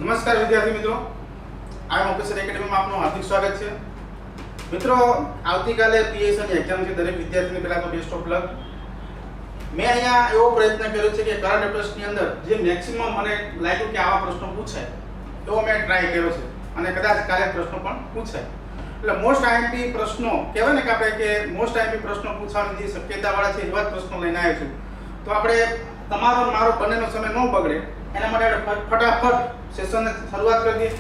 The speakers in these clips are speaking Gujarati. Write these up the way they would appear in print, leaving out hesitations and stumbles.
નમસ્કાર વિદ્યાર્થી મિત્રો, આઈ ઓફિસર એકેડમીમાં આપનું હાર્દિક સ્વાગત છે. મિત્રો, આવતીકાલે પીએસસીની એક્ઝામ છે. દરેક વિદ્યાર્થીને પહેલા તો બેસ્ટ ઓફ લક. મેં અહીંયા એવો પ્રયત્ન કર્યો છે કે કરંટ અફેર્સની અંદર જે મેક્સિમમ મને લાગ્યું કે આવા પ્રશ્નો પૂછાય એવો મેં ટ્રાય કર્યો છે અને કદાચ કાલે પ્રશ્નો પણ પૂછાય. એટલે મોસ્ટ આઈએમપી પ્રશ્નો કહેવાય ને કે આપણે કે મોસ્ટ આઈએમપી પ્રશ્નો પૂછવાની જે શક્યતાવાળા છે એવા જ પ્રશ્નો લઈને આવ્યો છું. તો આપણે તમારો મારો બંનેનો સમય ન બગડે એના માટે ફટાફટ સેશનની શરૂઆત કરી દઈએ.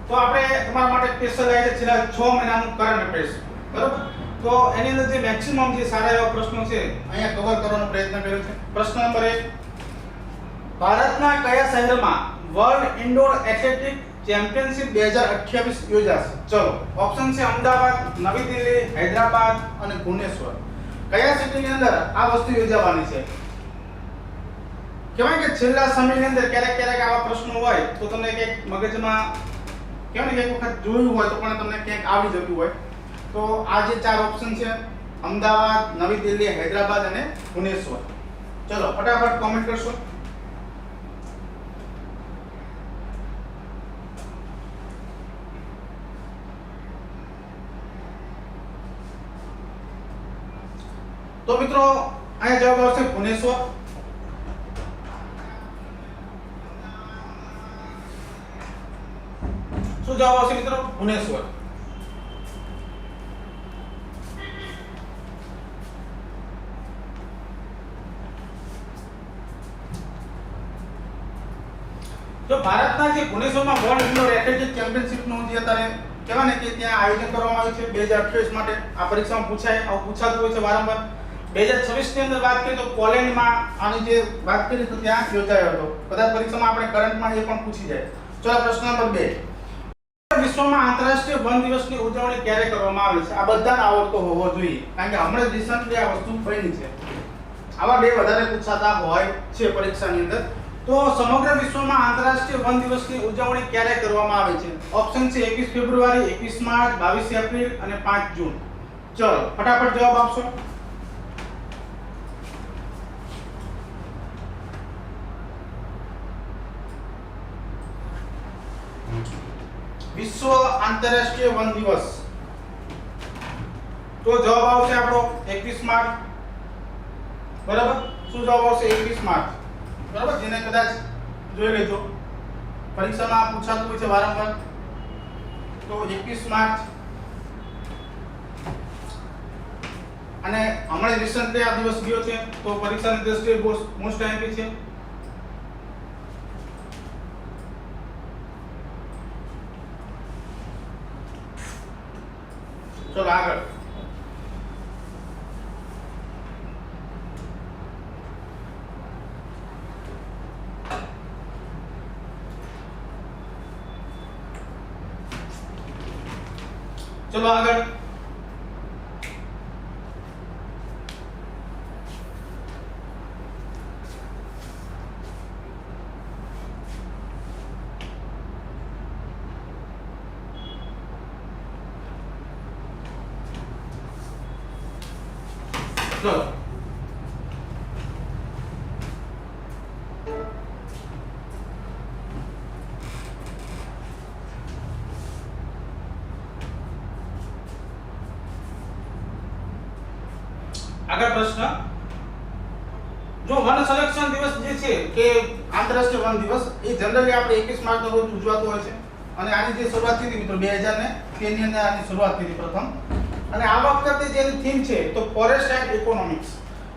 તો આપણે તમારા માટે સ્પેશિયલ આવી છે છેલ્લા 6 મહિનાનું કરંટ અફેર્સ, બરાબર? તો એની અંદર જે મેક્સિમમ જે સારા એવા પ્રશ્નો છે અહીંયા કવર કરવાનો પ્રયત્ન કર્યો છે. પ્રશ્ન નંબર 1, ભારતના કયા શહેરમાં વર્લ્ડ ઇન્ડોર એથ્લેટિક ચેમ્પિયનશિપ 2028 યોજાશે? ચલો, ઓપ્શન છે અમદાવાદ, નવી દિલ્હી, હૈદરાબાદ અને ભુવનેશ્વર. કયા સિટીની અંદર આ વસ્તુ યોજાવાની છે? કહેવાય કે છેલ્લા સમયની અંદર ક્યારેક આવા પ્રશ્નો હોય તો તમને કંઈક મગજમાં કહેવાય ને કે એક વખત જોયું હોય તો પણ તમને ક્યાંક આવડી જતું હોય. તો આ જે 4 ઓપ્શન છે અમદાવાદ, નવી દિલ્હી, હૈદરાબાદ અને ભુવનેશ્વર. ચલો ફટાફટ કોમેન્ટ કરશો. તો મિત્રો અહીંયા જવાબ આવશે ભુવનેશ્વર. શું જવાબ આવશે મિત્રો? ભુવનેશ્વર. જો ભારતના જે ભુવનેશ્વરમાં વર્લ્ડ ઇન્ડોર એથ્લેટિક ચેમ્પિયનશિપનું જે અત્યારે કહેવાય ને કે ત્યાં આયોજન કરવામાં આવ્યું છે 2028 માટે. આ પરીક્ષામાં પૂછાય, આવું પૂછાતું હોય છે વારંવાર. 2026 ની અંદર વાત કરીએ તો પોલેન્ડમાં આની જે વાત કરી તો ત્યાં યોજાયો હતો. કદાચ પરીક્ષામાં આપણે કરંટમાં એ પણ પૂછી જાય. ચલો પ્રશ્ન નંબર 2, વિશ્વમાં આંતરરાષ્ટ્રીય વન દિવસની ઉજવણી ક્યારે કરવામાં આવે છે? આ બધાને આવડતો હોવો જોઈએ કારણ કે હમણાં રિસન્ટલી આ વસ્તુ બની છે. આવા બે વધારે પૂછાતા હોય છે પરીક્ષાની અંદર. તો સમગ્ર વિશ્વમાં આંતરરાષ્ટ્રીય વન દિવસની ઉજવણી ક્યારે કરવામાં આવે છે? ઓપ્શન છે 21 ફેબ્રુઆરી, 21 માર્ચ, 22 એપ્રિલ અને 5 જૂન. ચલો ફટાફટ જવાબ આપશો. વિશ્વ આંતરરાષ્ટ્રીય વન દિવસ, તો જવાબ આવશે આપણો 21 માર્ચ. બરાબર? શું જવાબ આવશે? 21 માર્ચ. બરાબર? જેને કદાચ જોઈ લેજો પરીક્ષામાં પૂછાતું હોય છે વારંવાર. તો 21 માર્ચ અને હમણાં રિસન્ટલી આ દિવસ ગયો છે તો પરીક્ષાની દ્રષ્ટિએ મોસ્ટ આઈએમપી છે. ચલો આગળ. ચલો આગળ. ચલો આગળ પ્રશ્ન. જો વન સંરક્ષણ દિવસ જે છે કે આંતરરાષ્ટ્રીય વન દિવસ એ જનરલી આપણે 21 માર્ચના રોજ ઉજવાતો હોય છે અને આની જે શરૂઆત થઈ હતી મિત્રો 2013 ની અંદર આની શરૂઆત થઈ હતી પ્રથમ. અને આ વખતે જે થીમ છે તો ફોરેસ્ટ એન્ડ ઇકોનોમિક્સ.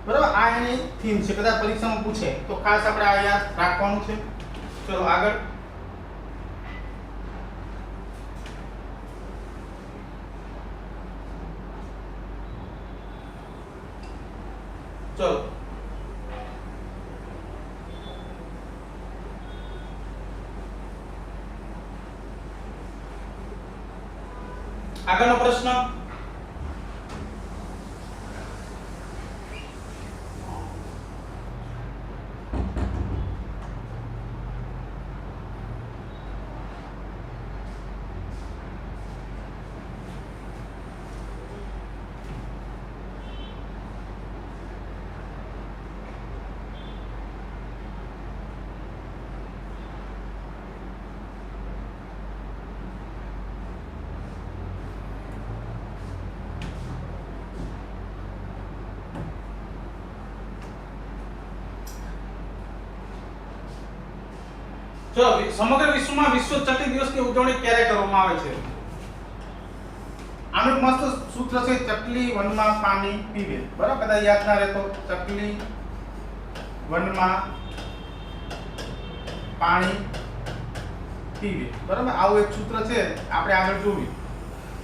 બરાબર? આ એની થીમ છે. કદાચ પરીક્ષામાં પૂછે તો ખાસ આપણે આ યાદ રાખવાનું છે. ચલો આગળ. ચલો આગળનો પ્રશ્ન. ચલો સમગ્ર વિશ્વમાં વિશ્વ ચકલી દિવસની ઉજવણી ક્યારે કરવામાં આવે છે? આનું એક મસ્ત સૂત્ર છે, ચકલી વનમાં પાણી પીવે. બરાબર, કદાચ યાદ ના રહે તો ચકલી વનમાં પાણી પીવે. બરાબર, આવું એક સૂત્ર છે, આપણે આગળ જોયું.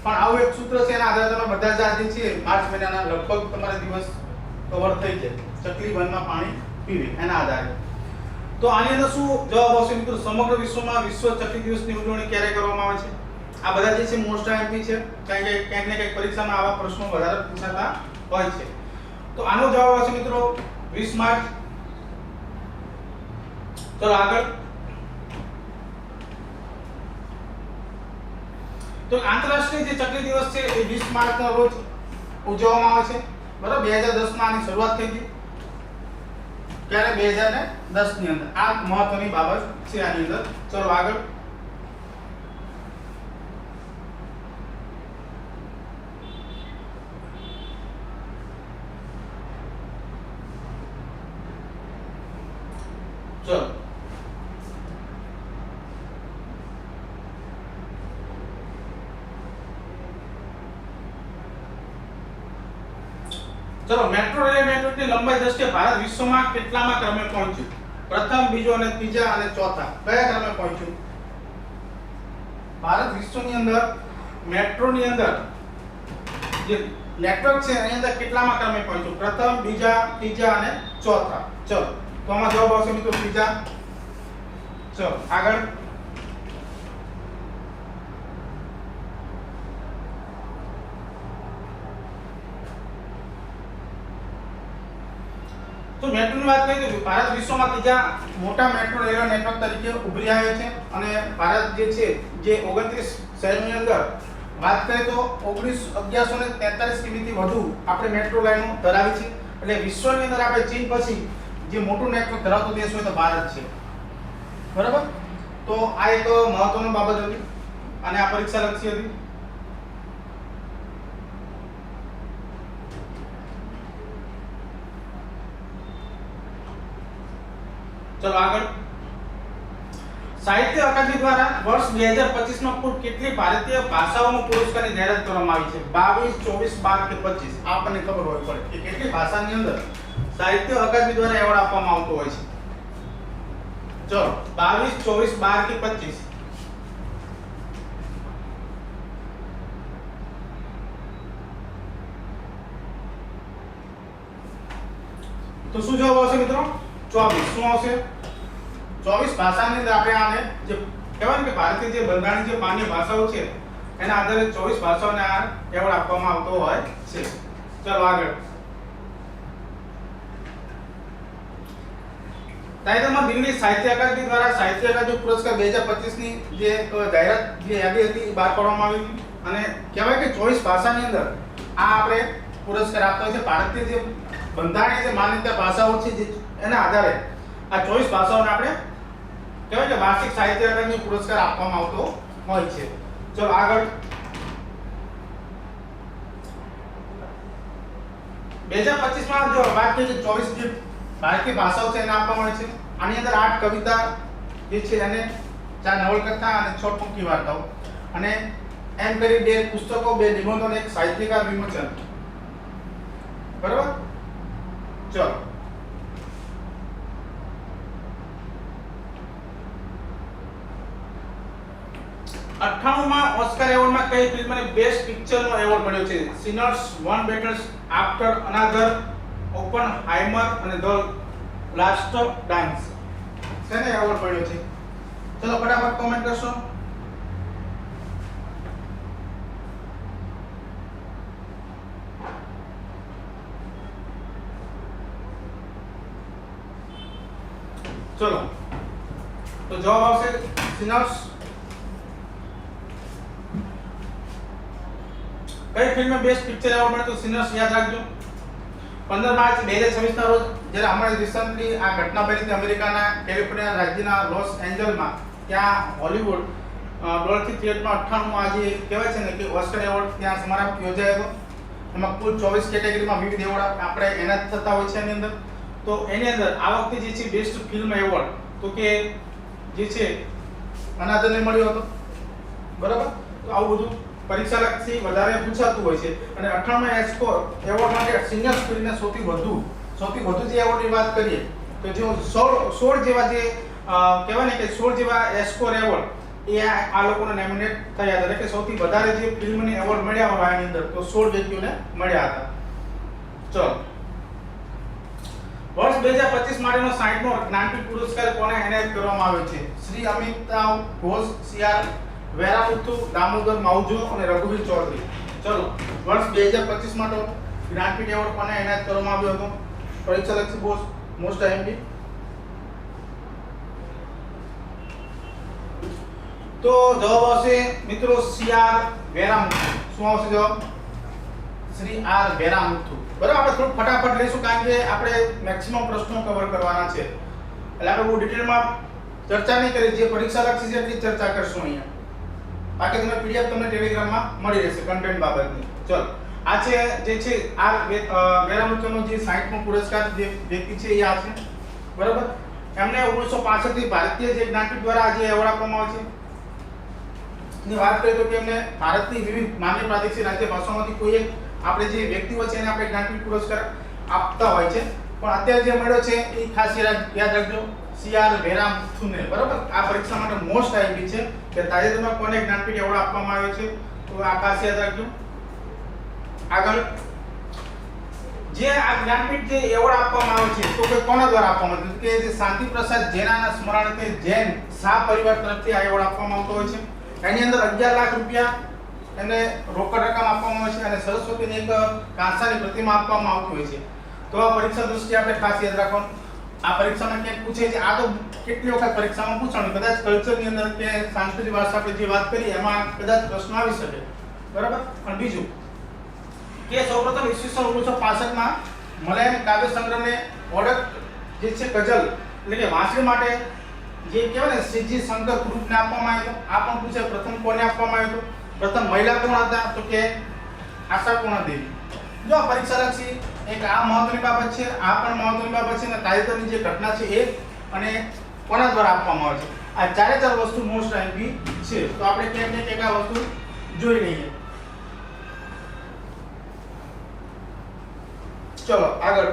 પણ આવું એક સૂત્ર છે, એના આધારે તમે બધા જ આજે છે માર્ચ મહિનાના લગભગ તમારે દિવસ કવર થઈ જાય. ચકલી વનમાં પાણી પીવે એના આધારે. તો આની અંદર શું જવાબ આવશે મિત્રો? સમગ્ર વિશ્વમાં વિશ્વ ચકલી દિવસની ઉજવણી ક્યારે કરવામાં આવે છે? આ બધા જે છે મોસ્ટ આઈએમપી છે, કારણ કે ક્યાંક ને ક્યાંક પરીક્ષામાં આવા પ્રશ્નો વધારે પૂછાતા હોય છે. તો આનો જવાબ આવશે મિત્રો 20 માર્ચ. ચલો આગળ. તો આંતરરાષ્ટ્રીય જે ચકલી દિવસ છે એ 20 માર્ચના રોજ ઉજવવામાં આવે છે. બરાબર, 2010 માં આની શરૂઆત થઈ હતી. ક્યારે? 2010 ની અંદર. આ મહત્વની બાબત છે આની અંદર. ચલો આગળ. ચલો ચલો મેટ્રો રેલ નેટવર્કની લંબાઈ દ્રષ્ટિએ ભારત વિશ્વમાં કેટલામા ક્રમે પહોંચ્યું? પ્રથમ, બીજો અને ત્રીજા અને ચોથા કયા ક્રમે પહોંચ્યું? ભારત વિશ્વની અંદર મેટ્રોની અંદર જે નેટવર્ક છે એની અંદર કેટલામા ક્રમે પહોંચ્યું? પ્રથમ, બીજા, ત્રીજા અને ચોથા. ચલો તો આમાં જવાબ આવશે મિત્રો ત્રીજા. ચલો આગળ. તો મેટ્રોની વાત કરીએ તો ભારત વિશ્વમાં ત્રીજા મોટા મેટ્રો રેલવે નેટવર્ક તરીકે ઉભરી આવ્યો છે. અને ભારત જે છે જે 29 શહેરોની અંદર વાત કરીએ તો 1143 કિમીથી વધુ આપણે મેટ્રો લાઈનો ધરાવી છે. એટલે વિશ્વની અંદર આપણે ચીન પછી જે મોટું નેટવર્ક ધરાવતો દેશ હોય તો ભારત છે. બરાબર, તો આ એક મહત્વની બાબત હતી અને આ પરીક્ષા લક્ષી હતી. ચલો આગળ. સાહિત્ય અકાદમી દ્વારા વર્ષ 2025 માં કુલ કેટલી ભારતીય ભાષાઓમાં પુરસ્કારની જાહેરાત કરવામાં આવી છે? 22, 24, 12 કે 25? આપણને ખબર હોય પડે કે કેટલી ભાષાની અંદર સાહિત્ય અકાદમી દ્વારા એવોર્ડ આપવામાં આવતો હોય છે. ચલો 22, 24, 12 કે 25? તો શું જવાબ આવશે મિત્રો? 24. શું આવશે? 24 ભાષાની અંદર આપણે આને જે કહેવાય ને કે ભારતીય જે બંધારણીય જે માન્ય ભાષાઓ છે એના આધારે 24 ભાષાઓને આ એવોર્ડ આપવામાં આવતો હોય છે. ચલો આગળ. તાજેતરમાં દિલ્હી સાહિત્ય અકાદમી દ્વારા સાહિત્ય અકાદમી પુરસ્કાર 2025 ની જે જાહેરાત જે યાદી હતી એ બહાર પાડવામાં આવી હતી. અને કહેવાય કે 24 ભાષાની અંદર આ આપણે પુરસ્કાર આપતા હોય છે. ભારતીય જે બંધારણીય જે માન્યતા ભાષાઓ છે જે એના આધારે આ 24 ભાષાઓને આપણે કહેવાય કે વાર્ષિક સાહિત્ય અકાદમી પુરસ્કાર આપવામાં આવતો હોય છે. ચલો આગળ. 2025 માં જો વાત કરીએ તો 24 જે ભારતીય ભાષાઓ છે એને આપવામાં આવે છે. આની અંદર 8 કવિતા જે છે એને 4 નવલકથા અને 6 ટૂંકી વાર્તાઓ અને એમ કરી 2 પુસ્તકો, 2 નિબંધો અને 1 સાહિત્યકાર વિમોચન. બરાબર, ચલો 98માં ઓસ્કાર એવોર્ડમાં કઈ ફિલ્મને બેસ્ટ પિક્ચરનો એવોર્ડ મળ્યો છે? સિનર્સ, વન બેટર્સ, આફ્ટર અનાધર, ઓપનહાઇમર અને ધ લાસ્ટ ડાન્સ. શેને એવોર્ડ મળ્યો છે? ચલો ફટાફટ કોમેન્ટ કરશો. ચલો તો જવાબ આવશે સિનર્સ. કઈ ફિલ્મને બેસ્ટ પિક્ચર એવોર્ડ મળ્યો? તો સિનર્સ યાદ રાખજો. 15 માર્ચ 2026 ના રોજ જ્યારે હમણાં રિસન્ટલી આ ઘટના બની હતી અમેરિકાના કેલિફોર્નિયા રાજ્યના લોસ એન્જલમાં, ત્યાં હોલિવૂડ ડોલ્ફી થિયેટરમાં 98માં આજે કહેવાય છે ને કે ઓસ્કર એવોર્ડ ત્યાં સમારંભ યોજાયો હતો. એમાં કુલ 24 કેટેગરીમાં વિવિધ એવોર્ડ આપણે એનાયત થતા હોય છે એની અંદર. તો એની અંદર આ વખતે જે છે બેસ્ટ ફિલ્મ એવોર્ડ તો કે જે છે અનાદરને મળ્યો હતો, બરાબર. તો આવું બધું પરીક્ષાલક્ષી વધારે પૂછાતું હોય છે. અને 98માં એસ્કોર એવોર્ડ માટે સિનિયર સ્ટુડન્ટને સૌથી વધુ જે એવોર્ડની વાત કરીએ તો જો 16 જેવા જે કહેવાય ને કે 16 જેવા એસ્કોર એવોર્ડ એ આ લોકોને નોમિનેટ થયા હતા, એટલે કે સૌથી વધારે જે ફિલ્મની એવોર્ડ મળ્યા હોય આની અંદર તો 16 વ્યક્તિઓને મળ્યા હતા. ચલો, વર્ષ 2025 માટેનો 60મો જ્ઞાનપીઠ પુરસ્કાર કોને એનાયત કરવામાં આવ્યો છે? શ્રી અમિતાભ ઘોષ, સીઆર વેરામુથુ, દામોદર માઉજો અને રઘુવીર ચૌધરી. ચલો, વર્ષ 2025 માટે જ્ઞાનપીઠ એવોર્ડ કોને એનાયત કરવામાં આવ્યો હતો? પરીક્ષાલક્ષી મોસ્ટ આઈએમપી. તો જવાબ આવશે મિત્રો સીઆર વેરામુથુ. શું આવશે જવાબ? શ્રી આર વેરામુથુ. બરાબર, આપણે થોડું ફટાફટ લઈશું કારણ કે આપણે મેક્સિમમ પ્રશ્નો કવર કરવાના છે, એટલે આપણે બહુ ડિટેલમાં ચર્ચા નહીં કરી. જે પરીક્ષાલક્ષી છે એટલી ચર્ચા કરશું અહીંયા. બાકી તમે પીડીએફ તમને ટેલિગ્રામમાં મળી રહેશે કન્ટેન્ટ બાબતની. ચલો, આ છે જે છે આર વેરામુથુનો જે 60મો પુરસ્કાર જે વ્યક્તિ છે એ આ છે, બરાબર. એમને 1965 થી ભારતીય જે જ્ઞાનપીઠ દ્વારા આજે એવોર્ડ આપવામાં આવે છે ની વાત કરીએ તો કે એમને ભારતની વિવિધ માન્ય પ્રાદેશિક રાજ્ય ભાષાઓમાંથી કોઈ એક આપણે જે વ્યક્તિઓ છે એને આપણે જ્ઞાનપીઠ પુરસ્કાર આપતા હોય છે. પણ અત્યારે જે મળ્યો છે એ ખાસ યાદ રાખજો, સીઆર વેરામુથુને. બરાબર, આ પરીક્ષા માટે મોસ્ટ આઈએમપી છે કે તાજેતરમાં કોને જ્ઞાનપીઠ એવોર્ડ આપવામાં આવ્યો છે, તો આ ખાસ યાદ રાખજો. આગળ જે આ જ્ઞાનપીઠ જે એવોર્ડ આપવામાં આવે છે તો કે કોના દ્વારા આપવામાં આવે છે? કે જે શાંતિ પ્રસાદ જૈનાના સ્મરણાર્થે જૈન શાહ પરિવાર તરફથી આ એવોર્ડ આપવામાં આવતો હોય છે. એની અંદર 11 લાખ રૂપિયા એને રોકડ રકમ આપવામાં આવે છે અને સરસ્વતીની એક કાંસાની પ્રતિમા આપવામાં આવતી હોય છે. તો આ પરીક્ષા દૃષ્ટિએ આપણે ખાસ યાદ રાખવાનું. આ પરીક્ષામાં ક્યાંક પૂછે છે, આ તો કેટલી વખત પરીક્ષામાં પૂછવાનું, કદાચ કલ્ચરની અંદર કે સાંસ્કૃતિક વારસા આપણે જે વાત કરી એમાં કદાચ પ્રશ્ન આવી શકે, બરાબર. પણ બીજું કે સૌપ્રથમ ઈસવીસન 1965 માં મલયાલમ કાવ્ય સંગ્રહને ઓળખ જે છે ગઝલ એટલે કે વાંસળી માટે જે કહેવાય ને શ્રીજી શંકર ગ્રુપને આપવામાં આવ્યો. આ પણ પૂછે પ્રથમ કોને આપવામાં આવ્યો? પ્રથમ મહિલા કોણ હતા? તો કે આશાપૂર્ણા દેવી. જો આ પરીક્ષાલક્ષી એક આ મહત્વની બાબત છે, આ પણ મહત્વની બાબત છે, અને તાજેતરની જે ઘટના છે એ અને કોના દ્વારા આપવામાં આવે છે. આ ચારે ચાર વસ્તુ મોસ્ટ આઈએમપી છે. તો આપણે ક્યાંક ને ક્યાંક આ વસ્તુ જોઈ લઈએ. ચલો આગળ.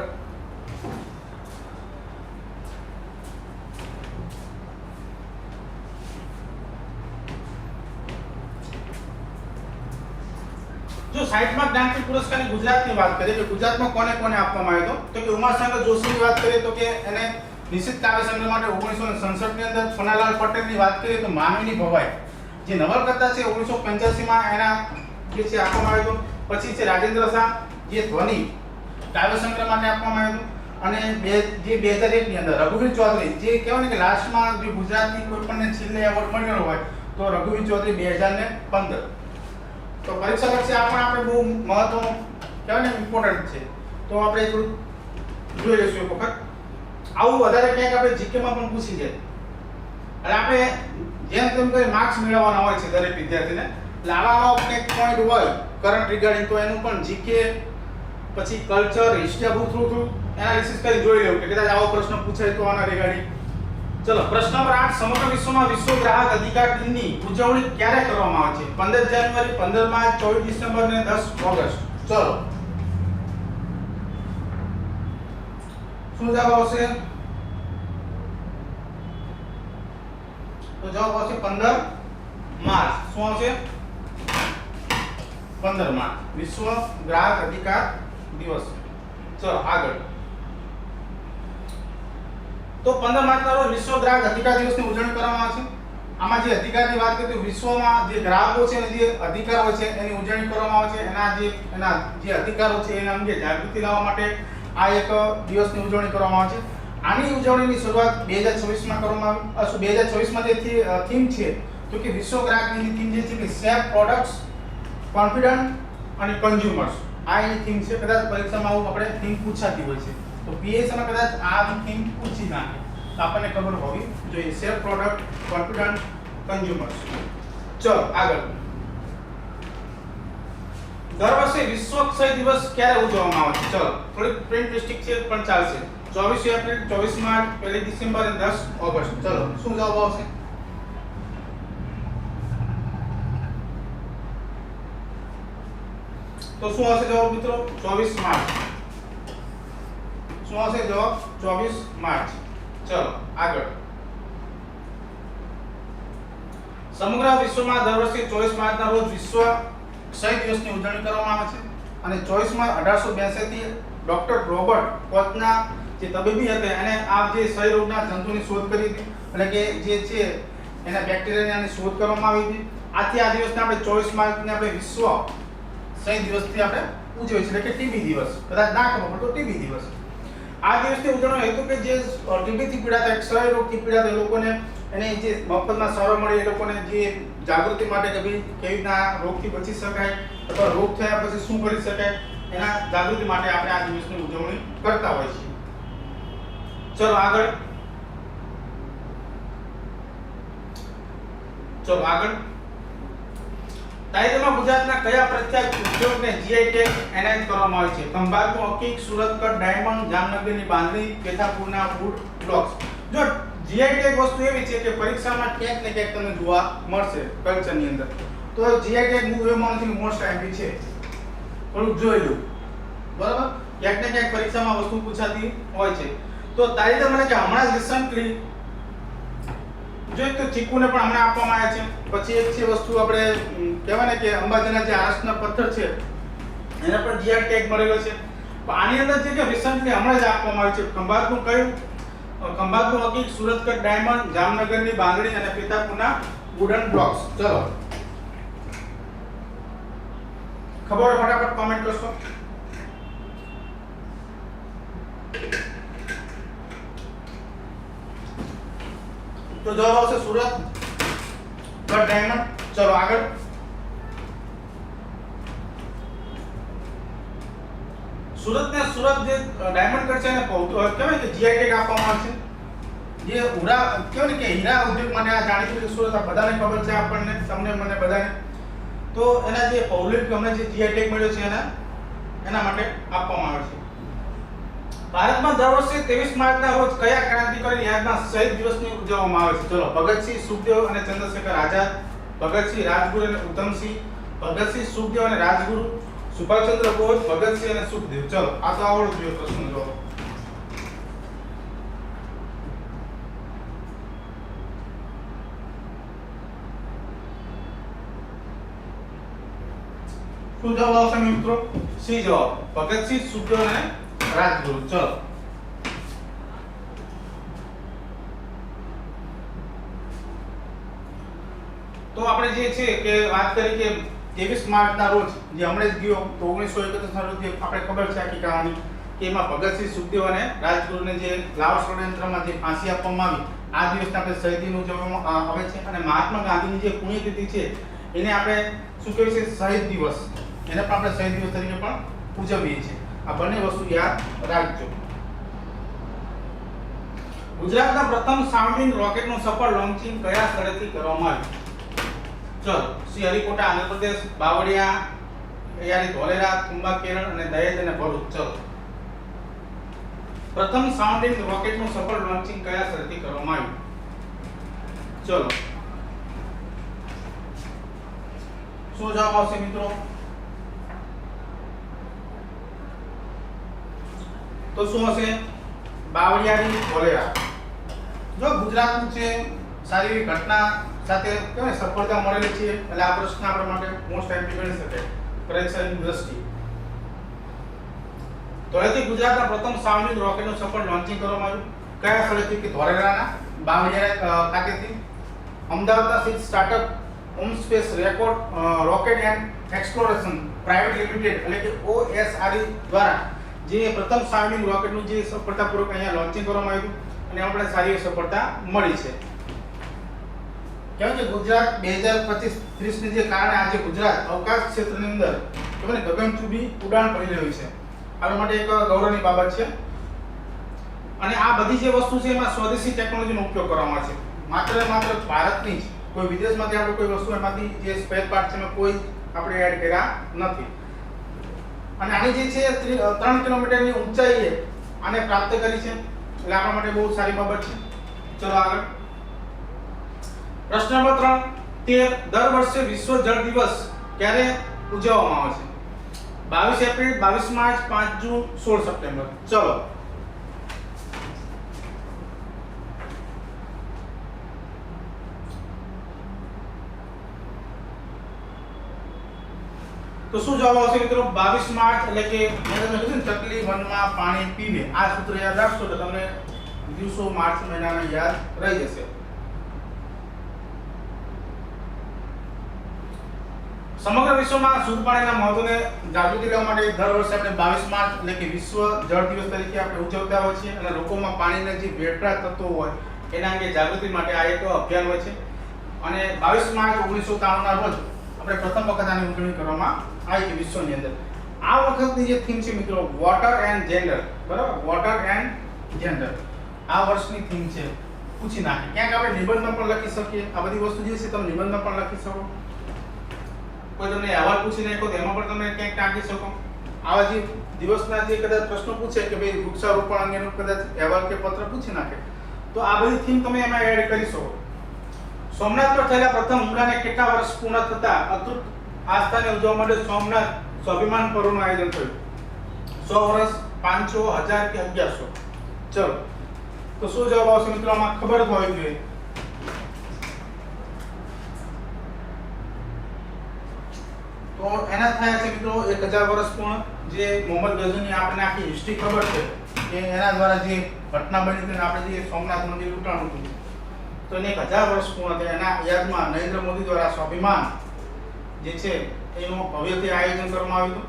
જો 60માં જ્ઞાનપીઠ પુરસ્કારની ગુજરાતની વાત કરીએ કે ગુજરાતમાં કોને કોને આપવામાં આવ્યો હતો, તો કે ઉમાશંકર જોશીની વાત કરીએ તો કે એને નિશ્ચિત કાવ્ય સંગ્રહ માટે 1967 ની અંદર, સોનાલાલ પટેલની વાત કરીએ તો માનવીની ભવાઈ જે નવલકથા છે 1985 માં એના જે છે આપવામાં આવ્યો હતો. પછી છે રાજેન્દ્ર શાહ જે ધ્વનિ કાવ્ય સંગ્રહ માટે આપવામાં આવ્યો હતો. અને જે 2001 ની અંદર રઘુવીર ચૌધરી જે કહેવાય ને કે લાસ્ટમાં જે ગુજરાતની કોઈ પણ છેલ્લે એવોર્ડ મળ્યો હોય તો રઘુવીર ચૌધરી 2015. તો પરીક્ષાલક્ષી આ પણ આપણે બહુ મહત્વનું કહેવાય ને ઇમ્પોર્ટન્ટ છે, તો આપણે થોડું જોઈ લઈશું એક વખત. આવું વધારે ક્યાંક આપણે જીકેમાં પણ પૂછી જાય અને આપણે જેમ તેમ કરી માર્ક્સ મેળવવાના હોય છે દરેક વિદ્યાર્થીને. એટલે આવા કંઈક પોઈન્ટ હોય કરંટ રિગાર્ડિંગ તો એનું પણ જીકે પછી culture history book through analysis કરી જોઈ લેવું કે કદાચ આવો પ્રશ્ન પૂછાય તો આના રિગાર્ડિંગ. ચલો, પ્રશ્ન નંબર 8. સમગ્ર વિશ્વમાં વિશ્વ ગ્રાહક અધિકાર દિનની ઉજવણી ક્યારે કરવામાં આવે છે? 15 જાન્યુઆરી, 15 માર્ચ, 24 ડિસેમ્બર અને 10 ઓગસ્ટ. ચલો, શું જવાબ આવશે? તો જવાબ આવશે 15 માર્ચ. શું આવશે? 15 માર્ચ વિશ્વ ગ્રાહક અધિકાર દિવસ. ચલો આગળ. તો 15 માર્ચના રોજ વિશ્વ ગ્રાહક અધિકાર દિવસની ઉજવણી કરવામાં આવે છે. આમાં જે અધિકારની વાત કરીએ તો વિશ્વમાં જે ગ્રાહકો છે અને જે અધિકારો છે એની ઉજવણી કરવામાં આવે છે. એના જે અધિકારો છે એના અંગે જાગૃતિ લાવવા માટે આ એક દિવસની ઉજવણી કરવામાં આવે છે. આની ઉજવણીની શરૂઆત 2024 માં કરવામાં આવી. 2024 માં જે થીમ છે તો કે વિશ્વ ગ્રાહક દિનની થીમ જે છે કે સેફ પ્રોડક્ટ્સ, કોન્ફિડન્ટ અને કન્ઝ્યુમર્સ. આ એની થીમ છે. કદાચ પરીક્ષામાં આવું આપણે થીમ પૂછાતી હોય છે તો પીએસમાં કદાચ આ થીમ પૂછી નાખે તો આપણને ખબર હોવી જોઈએ. Safe product, confident, consumers. ચલો આગળ. દર વર્ષે વિશ્વ ક્ષય દિવસ ક્યારે ઉજવવામાં આવે છે? ચલો થોડી પ્રિન્ટ મિસ્ટેક છે પણ ચાલશે. 24 એપ્રિલ, 24 માર્ચ, 1 ડિસેમ્બર અને 10 ઓગસ્ટ. ચલો શું જવાબ આવશે? તો શું હશે જવાબ મિત્રો? 24 માર્ચ. શું હશે જવાબ? 24 માર્ચ. ચલો આગળ. સમગ્ર વિશ્વમાં દર વર્ષે 24 માર્ચના રોજ વિશ્વ ક્ષય દિવસની ઉજવણી કરવામાં આવે છે અને 24 માર્ચ 1882 થી ડોક્ટર રોબર્ટ કોચના જે તબીબી હતા એને આ જે ક્ષય રોગના જંતુની શોધ કરી હતી, એટલે કે જે છે એના બેક્ટેરિયાની શોધ કરવામાં આવી હતી. આથી આ દિવસને આપણે 24 માર્ચને આપણે વિશ્વ ક્ષય દિવસથી આપણે ઉજવીએ છીએ, એટલે કે ટીબી દિવસ. કદાચ ના ખબર પડે તો ટીબી દિવસ. આ દિવસની ઉજવણી હેતુ કે જે ટીબીથી પીડાતા, ક્ષય રોગથી પીડાતા લોકોને એને જે મફતમાં સારવાર મળે, એ લોકોને જે જાગૃતિ માટે કે ભાઈ કેવી રીતના રોગથી બચી શકાય અથવા રોગ થયા પછી શું કરી શકાય, એના જાગૃતિ માટે આપણે આ દિવસની ઉજવણી કરતા હોઈએ છીએ. ચલો આગળ. તાજેતરમાં ગુજરાતના કયા પ્રખ્યાત ઉદ્યોગને જીઆઈ ટેગ એનાયત કરવામાં આવે છે? ખંભાતનું અકીક, સુરત કટ ડાયમંડ, જામનગરની બાંધણી, પેથાપુરના વુડ બ્લોક્સ. જો જીઆઈ ટેગ વસ્તુ એવી છે કે પરીક્ષામાં ક્યાંક ને ક્યાંક તમને જોવા મળશે કલ્ચરની અંદર. તો જીઆઈ ટેગ હું એમાં નથી મોસ્ટ આઈમ્પી છે, થોડુંક જોઈ લો બરાબર. ક્યાંક ને ક્યાંક પરીક્ષામાં વસ્તુ પૂછાતી હોય છે. તો તાજેતરમાં કે હમણાં જ રિસન્ટલી જોઈએ તો ચીકુને પણ હમણાં આપવામાં આવ્યા છે. પછી એક છે વસ્તુ આપણે કહેવાય ને કે અંબાજીના જે આરસના પથ્થર છે એને પણ જીઆઈ ટેગ મળેલો છે. પણ આની અંદર જે કે રિસન્ટલી હમણાં જ આપવામાં આવ્યું છે ખંભાતનું કયું? ખંભાતનું હકીક, સુરત કટ ડાયમંડ, જામનગરની બાંધણી અને પેથાપુરના વુડન બ્લોક્સ. ચલો ખબર ફટાફટ કોમેન્ટ કરશો. તો જવાબ આવશે સુરત કટ ડાયમંડ. ચલો આગળ. સુરત જે ડાયમંડ કટ છે એને કહેવાય કે જીઆઈ ટેગ આપવામાં આવે છે. જે ઉડા કહેવાય ને કે હીરા ઉદ્યોગ માટે આ જાણીતું છે સુરત, આ બધાને ખબર છે, આપણને, તમને, મને બધાને. તો એના જે પૌલિક અમને જે જીઆઈ ટેગ મળ્યો છે એના માટે આપવામાં આવે છે. ભારતમાં દર વર્ષે 23 માર્ચના રોજ કયા ક્રાંતિકારી યાદમાં શહીદ દિવસની ઉજવવામાં આવે છે? ચલો ભગતસિંહ, સુખદેવ અને ચંદ્રશેખર આઝાદ, ભગતસિંહ, રાજગુરુ અને ઉધમસિંહ, ભગતસિંહ, સુખદેવ અને રાજગુરુ, સુભાષચંદ્ર બોઝ, ભગતસિંહ અને સુખદેવ. ચલો આ તો આવડો જોઈએ પ્રશ્ન જવાબ. શું જવાબ આવશે મિત્રો? સી જવાબ, ભગતસિંહ, સુખદેવ અને રાજગુરુ. ચલો તો આપણે જે છે કે વાત કરી કે 23 માર્ચના રોજ જે હમણાં જ ગયો તો 1931 ના રોજ આપણે ખબર છે આખી કહાની કે એમાં ભગતસિંહ, સુખદેવ અને રાજગુરુને જે લાવા ષડયંત્રમાં જે ફાંસી આપવામાં આવી, આ દિવસને આપણે શહીદીનો ઉજવવામાં આવે છે. અને મહાત્મા ગાંધીની જે પુણ્યતિથિ છે એને આપણે શું કહીએ છીએ? શહીદ દિવસ. એને પણ આપણે શહીદ દિવસ તરીકે પણ ઉજવીએ છીએ. આ બંને વસ્તુ યાદ રાખજો. ગુજરાતના પ્રથમ સાઉન્ડિંગ રોકેટનું સફળ લોન્ચિંગ કયા સ્થળેથી કરવામાં આવ્યું? ચલો શ્રીહરિકોટા આંધ્રપ્રદેશ, બાવળિયા, યારી ધોલેરા, કુંભા કેરળ અને દહેજ અને ભરૂચ. ચલો પ્રથમ સાઉન્ડિંગ રોકેટનું સફળ લોન્ચિંગ કયા સ્થળેથી કરવામાં આવ્યું? ચલો શું જવાબ આવશે મિત્રો? તો શું હશે? બાવળિયાની ધોલેરા. જો ગુજરાતનું છે, સારી એવી ઘટના સાથે કેવાય સફળતા મળેલી છે, એટલે આ પ્રશ્ન આપણા માટે મોસ્ટ આઈમ્પી ગણી શકાય પરીક્ષાની દ્રષ્ટિએ. તો અહીંથી ગુજરાતના પ્રથમ સાઉન્ડિંગ રોકેટનું સફળ લોન્ચિંગ કરવામાં આવ્યું. કયા સ્થળેથી? કે ધોલેરાના બાવળિયા ખાતેથી. અમદાવાદના six startup home space record rocket and exploration private limited એટલે કે OSRE દ્વારા જે પ્રથમ સાઉન્ડિંગ રોકેટનું જે સફળતાપૂર્વક અહીંયા લોન્ચિંગ કરવામાં આવ્યું અને આપણે સારી એવી સફળતા મળી છે. કેમ કે ગુજરાત 2025-30 જે કારણે આજે ગુજરાત અવકાશ ક્ષેત્રની અંદર કહેવાય ને ગગનચુંબી ઉડાન ભરી રહ્યું છે. આ માટે એક ગૌરવની બાબત છે. અને આ બધી જે વસ્તુ છે એમાં સ્વદેશી ટેકનોલોજીનો ઉપયોગ કરવામાં આવે છે. માત્ર ભારતની જ, કોઈ વિદેશમાંથી આપણે કોઈ વસ્તુ એમાંથી જે સ્પેર પાર્ટ છે એમાં કોઈ આપણે એડ કર્યા નથી. અને આની જે છે 3 કિલોમીટરની ઊંચાઈએ આને પ્રાપ્ત કરી છે, એટલે આપણા માટે બહુ સારી બાબત છે. ચલો આગળ. પ્રશ્ન નંબર 3, દર વર્ષે વિશ્વ જળ દિવસ ક્યારે ઉજવવામાં આવે છે? 22 એપ્રિલ, 22 માર્ચ, 5 જૂન, 16 સપ્ટેમ્બર. ચલો. તો શું જવાબ આવશે મિત્રો? 22 માર્ચ, એટલે કે મેં તમને કીધું ને ચકલી વનમાં પાણી પીવે. આ સૂત્ર યાદ રાખશો તો તમને દિવસો માર્ચ મહિનાના યાદ રહી જશે. સમગ્ર વિશ્વમાં શુદ્ધ પાણીના મહત્વને જાગૃતિ લેવા માટે દર વર્ષે આપણે 22 માર્ચ એટલે કે વિશ્વ જળ દિવસ તરીકે આપણે ઉજવતા હોઈએ છીએ અને લોકોમાં પાણીના જે વેડફાટ થતો હોય એના અંગે જાગૃતિ માટે આ એક અભિયાન હોય છે. અને 22 માર્ચ 1993 ના રોજ આપણે પ્રથમ વખત આની ઉજવણી કરવામાં આવી છે વિશ્વની અંદર. આ વખતની જે થીમ છે મિત્રો વોટર એન્ડ જેન્ડર, બરાબર? વોટર એન્ડ જેન્ડર આ વર્ષની થીમ છે. પૂછી નાખે ક્યાંક આપણે નિબંધમાં પણ લખી શકીએ. આ બધી વસ્તુ જે છે તમે નિબંધમાં પણ લખી શકો. કોઈ તમને અહેવાલ પૂછી નાખો તો એમાં પણ તમે ક્યાંક ટાંકી શકો. આવા જે દિવસના જે કદાચ પ્રશ્નો પૂછે કે ભાઈ વૃક્ષારોપણ અંગેનો કદાચ અહેવાલ કે પત્ર પૂછી નાખે તો આ બધી થીમ તમે એમાં એડ કરી શકો. સોમનાથ પર થયેલા પ્રથમ હુમલાને કેટલા વર્ષ પૂર્ણ થતા અતૂટ આસ્થાને ઉજવવા માટે સોમનાથ સ્વાભિમાન પર્વનું આયોજન થયું? 100 વર્ષ, 500, 1000 કે 1100? ચલો. તો શું જવાબ આવશે મિત્રો? આમાં ખબર જ હોવી જોઈએ. તો એના થયા છે મિત્રો 1000 વર્ષ પૂર્ણ. જે મોહમ્મદ ગઝનીની આપણને આખી હિસ્ટ્રી ખબર છે કે એના દ્વારા જે ઘટના બની હતી આપણે જે સોમનાથ મંદિર લૂંટાણું હતું તો એને 1000 વર્ષ પૂર્ણ થયા. એના યાદમાં નરેન્દ્ર મોદી દ્વારા સ્વાભિમાન જે છે એનું ભવ્યથી આયોજન કરવામાં આવ્યું હતું.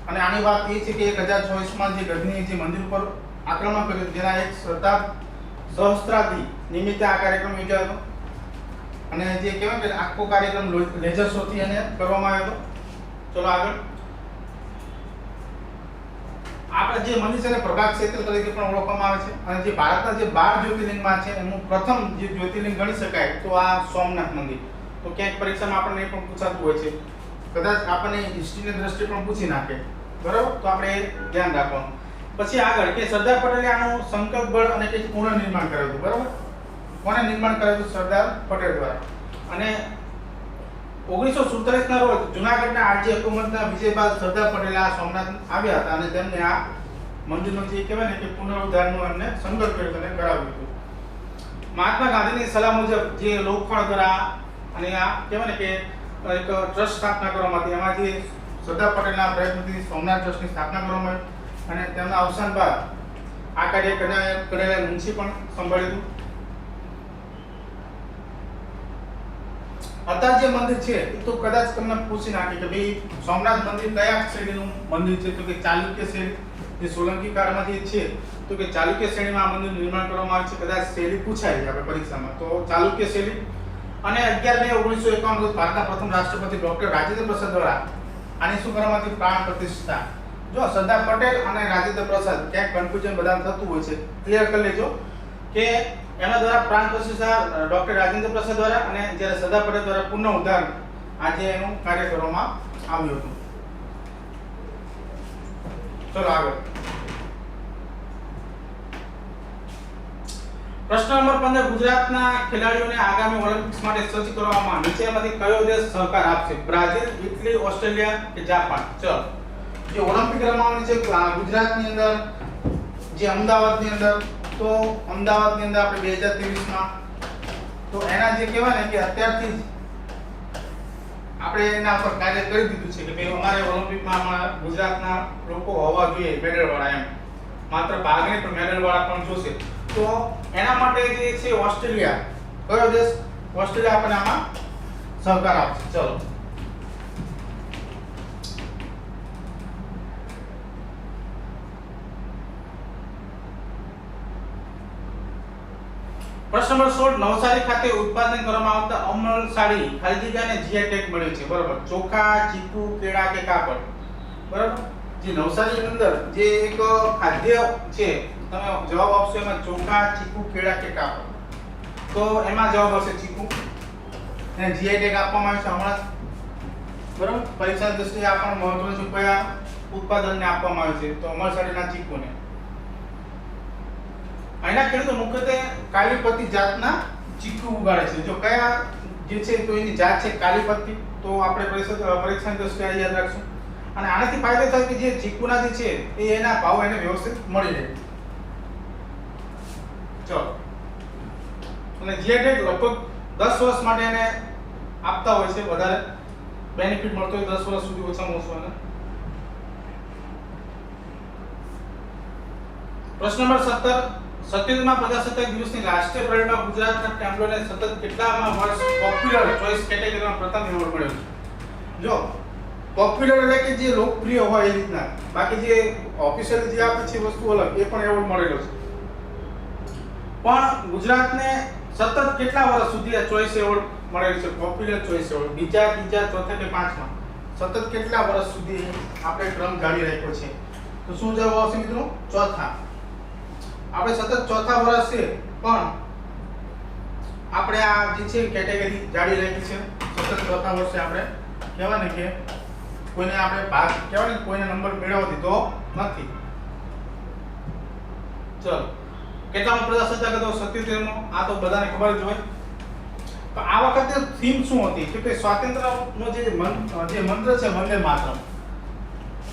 અને આની વાત એ છે કે 1024માં જે ગઝની જે મંદિર ઉપર આક્રમણ કર્યું જેના એક સરદાર સહસ્ત્રાબ્દી નિમિત્તે આ કાર્યક્રમ યોજાયો હતો. અને જે કહેવાય કે આખો કાર્યક્રમ લેઝર શોથી એને કરવામાં આવ્યો હતો. ચલો આગળ. આપણે જે મંદિર છે પ્રભાગ ક્ષેત્ર તરીકે પણ ઓળખવામાં આવે છે અને જે ભારતના જે 12 જ્યોતિર્લિંગમાં છે એનું પ્રથમ જે જ્યોતિર્લિંગ ગણી શકાય તો આ સોમનાથ મંદિર. તો ક્યાંક પરીક્ષામાં આપણને એ પણ પૂછાતું હોય છે, કદાચ આપણને હિસ્ટ્રીની દ્રષ્ટિએ પણ પૂછી નાખે, બરાબર? તો આપણે એ ધ્યાન રાખવાનું. પછી આગળ કે સરદાર પટેલે આનું સંકલ્પ બળ અને કંઈક પુનઃનિર્માણ કર્યું હતું, બરાબર? કોને નિર્માણ કર્યું હતું? સરદાર પટેલ દ્વારા. અને 1947 ના રોજ જૂનાગઢના આરજી હુકુમતના વિજય બાદ સરદાર પટેલ આ સોમનાથ આવ્યા હતા અને તેમને આ મંદિરનો જે કહેવાય ને કે પુનરુદ્ધારનો એમને સંકલ્પ કર્યો અને કરાવ્યું હતું. મહાત્મા ગાંધીની સલાહ મુજબ જે લોકફળ દ્વારા અને આ કહેવાય ને કે એક ટ્રસ્ટ સ્થાપના કરવામાં આવી. એમાં જે સરદાર પટેલના પ્રયત્નથી સોમનાથ ટ્રસ્ટની સ્થાપના કરવામાં આવી અને તેમના અવસાન બાદ આ કાર્ય કરેલા મુનશી પણ સંભાળ્યું હતું. અત્યારે જે મંદિર છે એ તો કદાચ તમને પૂછી નાખે કે ભાઈ સોમનાથ મંદિર કયા શ્રેણીનું મંદિર છે? તો કે ચાલુક્ય શ્રેણી. જે સોલંકી કાળમાં જે છે તો કે ચાલુક્ય શ્રેણીમાં આ મંદિરનું નિર્માણ કરવામાં આવ્યું છે. કદાચ શૈલી પૂછાય છે આપણે પરીક્ષામાં તો ચાલુક્ય શૈલી. અને 11 મે 1951 રોજ ભારતના પ્રથમ રાષ્ટ્રપતિ ડોક્ટર રાજેન્દ્ર પ્રસાદ દ્વારા આની શું કરવામાં આવી? પ્રાણ પ્રતિષ્ઠા. જો સરદાર પટેલ અને રાજેન્દ્ર પ્રસાદ ક્યાંક કન્ફ્યુઝન બધાને થતું હોય છે, ક્લિયર કરી લેજો કે એના દ્વારા પ્રાણ પ્રતિષ્ઠા ડોક્ટર રાજેન્દ્ર પ્રસાદ દ્વારા અને જ્યારે સરદાર પટેલ દ્વારા પુનઃ ઉદ્ધાર આજે એનું કાર્ય કરવામાં આવ્યું હતું. ચલો આગળ. પ્રશ્ન નંબર 15 ગુજરાતના ખેલાડીઓને આગામી ઓલિમ્પિક્સ માટે સજ્જ કરવામાં નીચેમાંથી કયો દેશ સહકાર આપશે? બ્રાઝિલ, ઇટલી, ઓસ્ટ્રેલિયા કે જાપાન? ચલો. જે ઓલિમ્પિક રમવાની છે ગુજરાતની અંદર જે અમદાવાદની અંદર તો અમદાવાદની અંદર આપણે 2023માં તો એના જે કહેવાય ને કે અત્યારથી જ આપણે એના પર કાર્ય કરી દીધું છે કે ભાઈ અમારે ઓલિમ્પિકમાં અમારા ગુજરાતના લોકો હોવા જોઈએ મેડલવાળા, એમ માત્ર ભાગ નહીં પણ મેડલવાળા પણ જોશે. તો એના માટે જે છે ઓસ્ટ્રેલિયા, કયો દેશ? ઓસ્ટ્રેલિયા આપણને આમાં સહકાર આપશે. ચલો. પ્રશ્ન નંબર 16 નવસારી ખાતે ઉત્પાદન કરવામાં આવતા અમલ સાડી ખાલી જગ્યાને જીઆઈ ટેગ મળ્યો છે, બરાબર? ચોખા, ચીકુ, કેળા કે કાપડ? બરાબર. જે નવસારીની અંદર જે એક ખાદ્ય છે તમે જવાબ આપશો એમાં ચોખા, ચીકુ, કેળા કે કાપડ? તો એમાં જવાબ આવશે ચીકુ. એને જીઆઈ ટેગ આપવામાં આવ્યો છે હમણાં, બરાબર? પરીક્ષા દ્રષ્ટિએ આપણને મહત્વનું છે કયા ઉત્પાદનને આપવામાં આવ્યું છે તો અમલ સાડીના ચીકુને. અહીંના ખેડૂતો મુખ્યત્વે કાલીપત્તી જાતના ચીકુ ઉગાડે છે. જો કયા જે છે તો એની જાત છે કાલીપત્તી, તો આપણે પરીક્ષાની દ્રષ્ટિએ યાદ રાખશું. અને આનાથી ફાયદો થાય કે જે ચીકુના જે છે એ એના ભાવ એને વ્યવસ્થિત મળી રહે. ચલો, અને જીઆઈ લગભગ 10 વર્ષ માટે એને આપતા હોય છે, વધારે બેનિફિટ મળતો હોય 10 વર્ષ સુધી ઓછામાં ઓછું. અને પ્રશ્ન નંબર 17, 77મા પ્રજાસત્તાક દિવસની રાષ્ટ્રીય પરેડમાં ગુજરાતના ટેમ્પલોને સતત કેટલામાં વર્ષ પોપ્યુલર ચોઇસ કેટેગરીમાં પ્રથમ એવોર્ડ મળ્યો છે? જો પોપ્યુલર એટલે કે જે લોકપ્રિય હોય એ રીતના, બાકી જે ઓફિશિયલ જે આપે છે વસ્તુ અલગ, એ પણ એવોર્ડ મળેલો છે. પણ ગુજરાતને સતત કેટલા વર્ષ સુધી આ ચોઇસ એવોર્ડ મળેલો છે? પોપ્યુલર ચોઇસ એવોર્ડ બીજા, ચોથા કે પાંચમા, સતત કેટલા વર્ષ સુધી આપણે ક્રમ જાળવી રાખ્યો છે? તો શું જવાબ આવશે મિત્રો? ચોથા. આપણે સતત ચોથા વર્ષ છે પણ આપણે આ જે છે કેટેગરી જાળવી રાખી છે. સતત ચોથા વર્ષે આપણે કહેવાય ને કે કોઈને આપણે ભાગ કહેવાય ને કોઈને નંબર મેળવવા દીધો નથી. ચલો, કેટલામો પ્રજાસત્તાક હતો? 77મો. આ તો બધાને ખબર જ હોય. તો આ વખતે થીમ શું હતી? કે સ્વાતંત્ર્યનો જે મંત્ર છે વંદે માતરમ,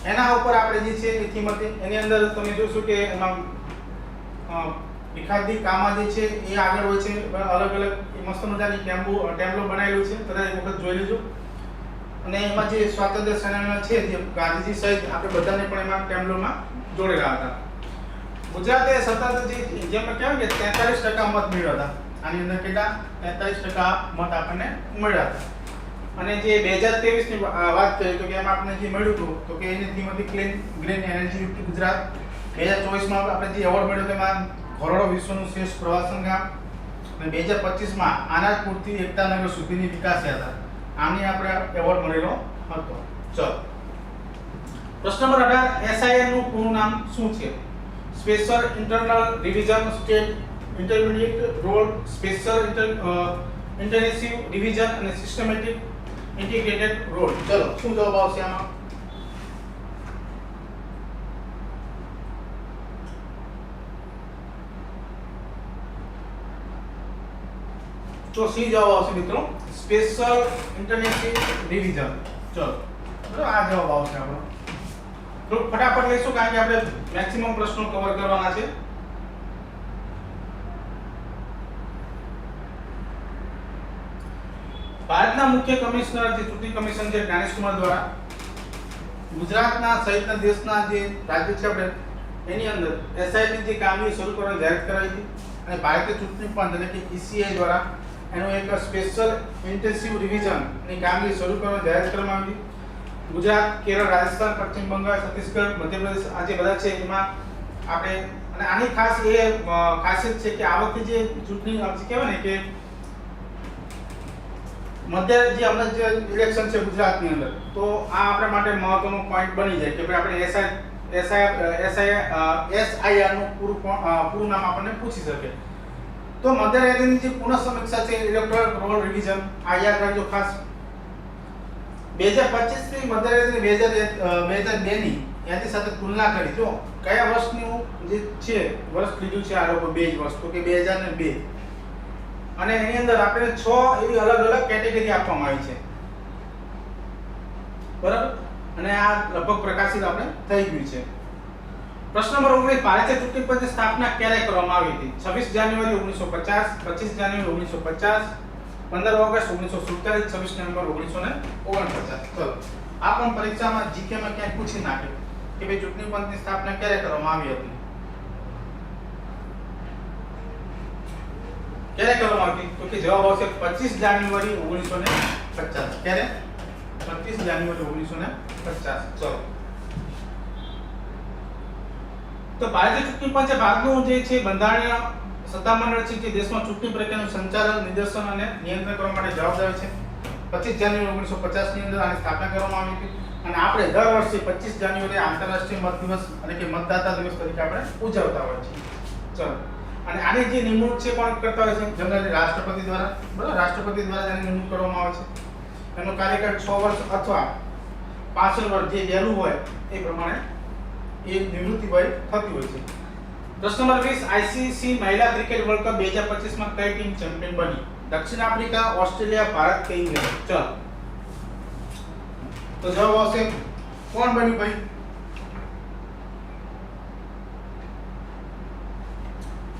એના ઉપર આપણે જે છે એ થીમ હતી. એની અંદર તમે જોશો કે એમાં ભીખાદી કામા જે છે એ આગળ હોય છે, અલગ અલગ મસ્ત મજાની ટેમ્પલો બનાવેલું છે, બધા એક વખત જોઈ લેજો. અને એમાં જે સ્વાતંત્ર્ય સેનાનીઓ છે, જે ગાંધીજી સહિત આપણે બધાને પણ એમાં ટેમ્પલોમાં જોડેલા હતા. ગુજરાતે સતત જેમ કહેવાય કે 43% મત મેળવ્યા હતા. આની અંદર કેટલા? 43% મત આપણને મળ્યા હતા. અને જે 2023 ની વાત કરીએ તો કે એમાં આપણને જે મળ્યું હતું તો કે એની થીમ હતી ક્લીન ગ્રીન એનર્જી યુક્ત ગુજરાત. 2024માં આપણે જે એવોર્ડ મળ્યો તેમાં ઘોરડો વિશ્વનું શ્રેષ્ઠ પ્રવાસન ગામ, અને 2025માં આનાજપુરથી એકતાનગર સુધીની વિકાસ યાત્રા, આની આપણે એવોર્ડ મળેલો હતો. ચલો, પ્રશ્ન નંબર 18, SIR નું પૂરું નામ શું છે? Special internal revision state intermediate road, special intensive revision અને સિસ્ટમેટિક ઇન્ટિગ્રેટેડ રોડ. ચલો, શું જવાબ આવશે આમાં? તો સી જવાબ આવશે મિત્રો, સ્પેશિયલ ઇન્ટેન્સિવ રિવિઝન. ચલો, આ જવાબ આવશે આપણો. તો ફટાફટ લઈશું કારણ કે આપણે મેક્સિમમ પ્રશ્નો કવર કરવાના છે. ભારતના મુખ્ય કમિશનર જે ચૂંટણી કમિશન છે જ્ઞાનેશ કુમાર દ્વારા ગુજરાતના સહિતના દેશના જે રાજ્ય છે આપણે એની અંદર એસઆઈટી જે કામગીરી શરૂ કરવાની જાહેરાત કરાવી હતી. અને ભારતીય ચૂંટણી પંચ એટલે કે ECI દ્વારા એનો એક સ્પેશિયલ ઇન્ટેન્સિવ રિવિઝન ની કામગીરી શરૂ કરવાની જાહેરાત કરવામાં આવી. ગુજરાત, કેરળ, રાજસ્થાન, પશ્ચિમ બંગાળ, છત્તીસગઢ, મધ્યપ્રદેશ આ જે બધા છે એમાં આપણે, અને આની ખાસ એ ખાસિયત છે કે આ વખતે જે ચૂંટણી કહેવાય ને કે મધ્ય જે હમણાં જે ઇલેક્શન છે ગુજરાતની અંદર, તો આ આપણા માટે મહત્વનો પોઈન્ટ બની જાય કે ભાઈ આપણે SIR નું પૂરું નામ આપણને પૂછી શકે. તો મધ્ય રેલવેની જે પુનઃ સમીક્ષા છે ઇલેક્ટોરલ રોલ રિવિઝન, આ યાદ રાખજો ખાસ. 2025 ની મધ્ય રેલવેની 2002 ની એની સાથે તુલના કરી જો કયા વર્ષનું જે છે વર્ષ લીધું છે આ લોકો, 2 વર્ષ, તો કે 2002. અને એની અંદર આપણે 6 એવી અલગ અલગ કેટેગરી આપવામાં આવી છે, બરાબર. અને આ લગભગ પ્રકાશિત આપણે થઈ ગયું છે. પ્રશ્ન નંબર 19, ભારતીય ચૂંટણી પંચની સ્થાપના ક્યારે કરવામાં આવી હતી? 26 જાન્યુઆરી 1950, 25 જાન્યુઆરી 1950, 15 ઓગસ્ટ 1947, 26 નવેમ્બર 1949. ચલો, આ પણ પરીક્ષામાં જીકે માં ક્યાંક પૂછી નાખે કે ભાઈ ચૂંટણી પંચની સ્થાપના ક્યારે કરવામાં આવી હતી? ક્યારે કરવામાં આવી? તો કે જવાબ આવશે 25 જાન્યુઆરી 1950. ક્યારે? 25 જાન્યુઆરી 1950. ચલો, તો ભારતીય ચૂંટણી પંચ ભારતનું જે છે બંધારણીય સત્તામંડળ છે જે દેશમાં ચૂંટણી પ્રક્રિયાનું સંચાલન, નિર્દેશન અને નિયંત્રણ કરવા માટે જવાબદાર છે. 25 જાન્યુઆરી 1950 ની અંદર આની સ્થાપના કરવામાં આવી હતી. અને આપણે દર વર્ષે 25 જાન્યુઆરી આંતરરાષ્ટ્રીય મત દિવસ એટલે કે મતદાતા દિવસ તરીકે આપણે ઉજવતા હોય છે. ચલો, અને આની જે નિમણૂક છે કોણ કરતા હોય છે? જનરલી રાષ્ટ્રપતિ દ્વારા, બરાબર. રાષ્ટ્રપતિ દ્વારા જેની નિમણૂક કરવામાં આવે છે. એનો કાર્યકાળ 6 વર્ષ અથવા 65 વર્ષ જે વહેલું હોય એ પ્રમાણે એ નિવૃત્તિ વય થતી હોય છે. પ્રશ્ન નંબર 20 આઈસીસી મહિલા ક્રિકેટ વર્લ્ડ કપ 2025 માં કઈ ટીમ ચેમ્પિયન બની? દક્ષિણ આફ્રિકા, ઓસ્ટ્રેલિયા, ભારત કે ઇંગ્લેન્ડ? ચલો તો જવાબ આવશે કોણ બન્યું ભાઈ?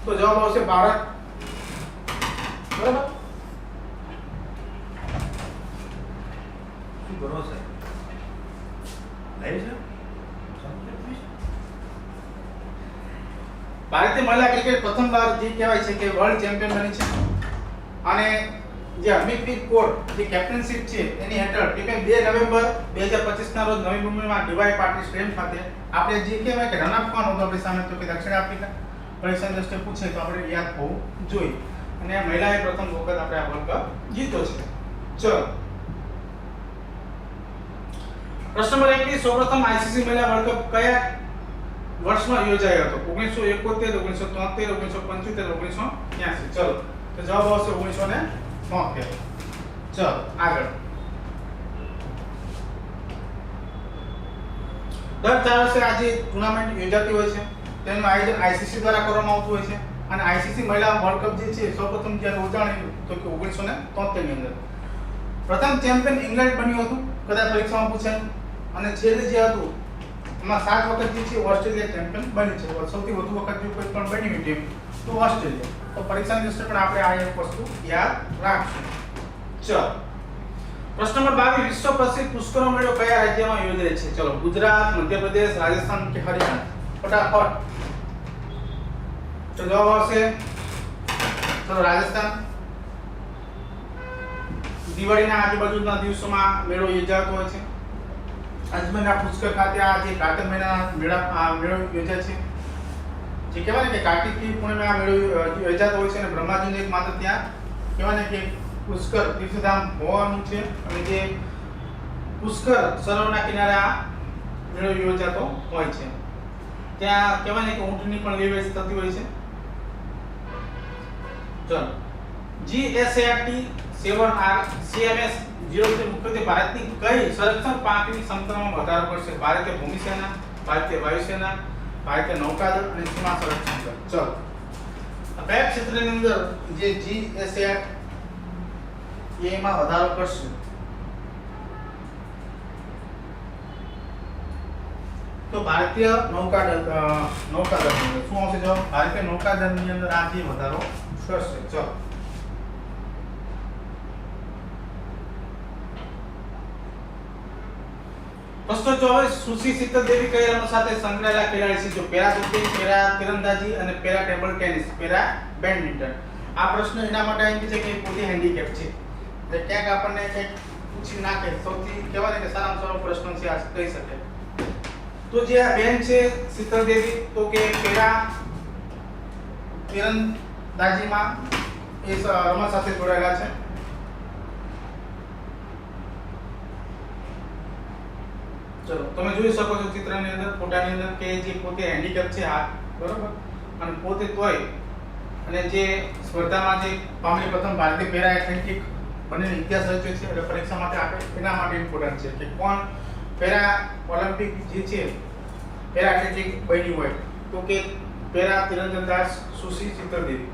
તો જવાબ આવશે ભારત. બરાબર. શું કરો છે? લાઈવ છે? ભારતીય મહિલા ક્રિકેટ પ્રથમવાર જે કહેવાય છે કે વર્લ્ડ ચેમ્પિયન બની છે અને જે હરમીતપ્રીત કૌર જે કેપ્ટનશિપ છે એની હેઠળ ટીમે 2 નવેમ્બર 2025 ના રોજ નવી મુંબઈમાં ડીવાય પાર્ટી સ્ટેડિયમ ખાતે આપણે જે કહેવાય કે રન અપ કોણ હતો આપણી સામે તો કે દક્ષિણ આફ્રિકા. પરીક્ષા દ્રષ્ટિએ પૂછે તો આપણે યાદ હોવું જોઈએ અને મહિલાએ પ્રથમ વખત આપણે આ વર્લ્ડ કપ જીત્યો છે. ચલો પ્રશ્ન નંબર 21 સૌપ્રથમ આઈસીસી મહિલા વર્લ્ડ કપ કયા વર્ષમાં યોજાયો હતો? 1971, 1973, 1975, 1983. ચલો તો જવાબ આવશે 1973. ચલો આગળ. દર 4 વર્ષે આ જે ટુર્નામેન્ટ યોજાતી હોય છે તેનું આયોજન આઈસીસી દ્વારા કરવામાં આવતું હોય છે અને આઈસીસી મહિલા વર્લ્ડ કપ જે છે સૌપ્રથમ જ્યારે ઉજાણી તો કે 1973 ની અંદર પ્રથમ ચેમ્પિયન ઇંગ્લેન્ડ બન્યું હતું. કદાચ પરીક્ષામાં પૂછે. અને છેલ્લે જે હતું એમાં 7 વખત જે છે ઓસ્ટ્રેલિયા ચેમ્પિયન બની છે. સૌથી વધુ વખત જો કોઈ પણ બની હોય ટીમ તો ઓસ્ટ્રેલિયા. તો પરીક્ષાની દ્રષ્ટિએ પણ આપણે આ એક વસ્તુ યાદ રાખશું. ચલો પ્રશ્ન નંબર 22 વિશ્વ પ્રસિદ્ધ પુષ્કર મેળો કયા રાજ્યમાં યોજાય છે? ચલો ગુજરાત, મધ્યપ્રદેશ, રાજસ્થાન કે હરિયાણા? ફટાફટ. તો જવાબ આવશે ચલો રાજસ્થાન. દિવાળીના આજુબાજુના દિવસોમાં મેળો યોજાતો હોય છે. અજમેરના પુષ્કર ખાતે આ જે કાર્તિક મહિનાના મેળો યોજાય છે. જે કહેવાય ને કે કાર્તિકથી પૂર્ણિમા આ મેળો યોજાતો હોય છે અને બ્રહ્માજીને એક માત્ર ત્યાં કહેવાય ને કે પુષ્કર તીર્થધામ હોવાનું છે અને જે પુષ્કર સરોવરના કિનારે આ મેળો યોજાતો હોય છે. ત્યાં કહેવાય ને કે ઊંટની પણ લેવેચ થતી હોય છે. ચલો GSAT 7R CMS 03 મુખ્યત્વે ભારતની કઈ સંરક્ષણ પાંખની ક્ષમતામાં વધારો કરશે? ભારતીય ભૂમિ સેના, ભારતીય વાયુસેના, ભારતીય નૌકાદળ અને સીમા સંરક્ષણ દળ. ચલો કયા ક્ષેત્રની અંદર જે GSAT એમાં વધારો કરશે? તો ભારતીય નૌકાદળ શું આવશે જવાબ? ભારતીય નૌકાદળની અંદર આ જે વધારો કરશે. ચલો પ્રશ્ન 24 સુશી શીતલ દેવી કઈ રમત સાથે સંકળાયેલા ખેલાડી છે? જો પેરા શૂટિંગ, પેરા તીરંદાજી અને para table tennis, para badminton. આ પ્રશ્ન એના માટે આવી છે કે પોતે હેન્ડીકેપ છે એટલે ક્યાંક આપણને કંઈક પૂછી નાખે. સૌથી કહેવાય કે સારામાં સારો પ્રશ્ન છે આ કહી શકે. તો જે આ બેન છે શીતલ દેવી તો કે પેરા તીરંદાજીમાં એ રમત સાથે જોડાયેલા છે. ચલો તમે જોઈ શકો છો ચિત્રની અંદર ફોટાની અંદર કે જે પોતે હેન્ડીકેપ છે આ બરોબર અને પોતે તોય અને જે સ્પર્ધામાં જે પામેલી પ્રથમ ભારતીય પેરા એથ્લેટિક બંનેનો ઇતિહાસ રચ્યો છે એટલે પરીક્ષા માટે આપણે એના માટે ઇમ્પોર્ટન્ટ છે કે કોણ પેરા ઓલિમ્પિક જે છે પેરા એથ્લેટિક બની હોય તો કે પેરા તીરંદાજ સુશી શીતલ દેવી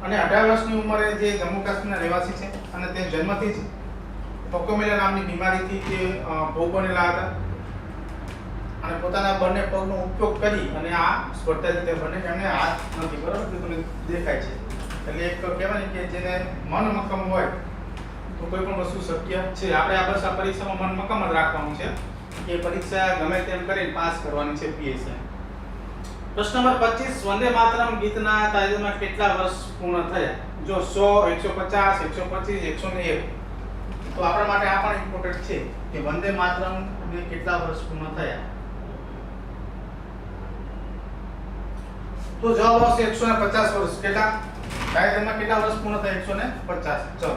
અને 18 વર્ષની ઉંમરે જે જમ્મુ કાશ્મીરના રહેવાસી છે અને તે જન્મથી જ પોકોમેલા નામની બીમારીથી તે ભોગ બનેલા હતા અને પોતાના બંને પગનો ઉપયોગ કરી અને આ સ્પર્ધા જીતે. બંને એમને હાથ નથી બરાબર તમને દેખાય છે એટલે એક કહેવાય કે જેને મન મક્કમ હોય તો કોઈ પણ વસ્તુ શક્ય છે. આપણે આ બસ આ પરીક્ષામાં મન મક્કમ જ રાખવાનું છે કે પરીક્ષા ગમે તેમ કરીને પાસ કરવાની છે પીએસઆઈ. પ્રશ્ન નંબર 25 વંદે માતરમ ગીતના તાજેતરમાં કેટલા વર્ષ પૂર્ણ થયા? જો 100, 150, 125, 101. તો આપણા માટે આ પણ ઇમ્પોર્ટન્ટ છે કે વંદે માતરમ ને કેટલા વર્ષ પૂર્ણ થયા? તો જવાબ આવશે 150 વર્ષ. કેટલા તાજેતરમાં કેટલા વર્ષ પૂર્ણ થયા? 150. ચલો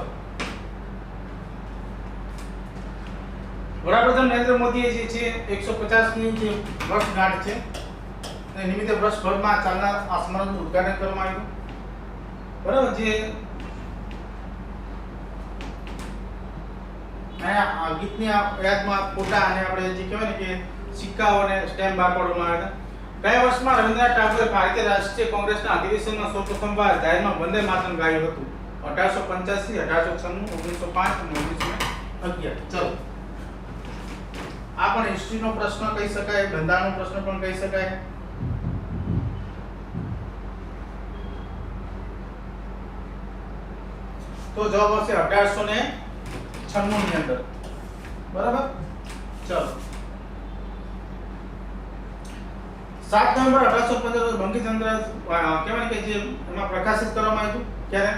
વડાપ્રધાન નરેન્દ્ર મોદીએ જે છે 150ની જે વર્ષગાંઠ છે એ નિમિત્તે વર્ષભરમાં ચાલનાર આ સમારોહનું ઉદ્ઘાટન કરવામાં આવ્યું બરાબર. જે આ ગીતની યાદમાં ફોટા અને આપણે જે કહેવાય ને કે સિક્કાઓ અને સ્ટેમ્પ બહાર પાડવામાં આવ્યા હતા કયા વર્ષમાં રવિન્દ્રનાથ ટાગોરે ભારતીય રાષ્ટ્રીય કોંગ્રેસના અધિવેશનમાં સૌપ્રથમવાર જાહેરમાં વંદે માતરમ ગાયું હતું? 1885, 1896, 1905 અને 1911. ચલો, આ પણ હિસ્ટ્રીનો પ્રશ્ન કહી શકાય, બંધારણનો પ્રશ્ન પણ કહી શકાય. તો જવાબ આવશે 1896 ની અંદર. બરાબર. ચલો, 7 નવેમ્બર 1875 બંકિમચંદ્ર કહેવાય કે જે એમાં પ્રકાશિત કરવામાં આવ્યું. ક્યારે?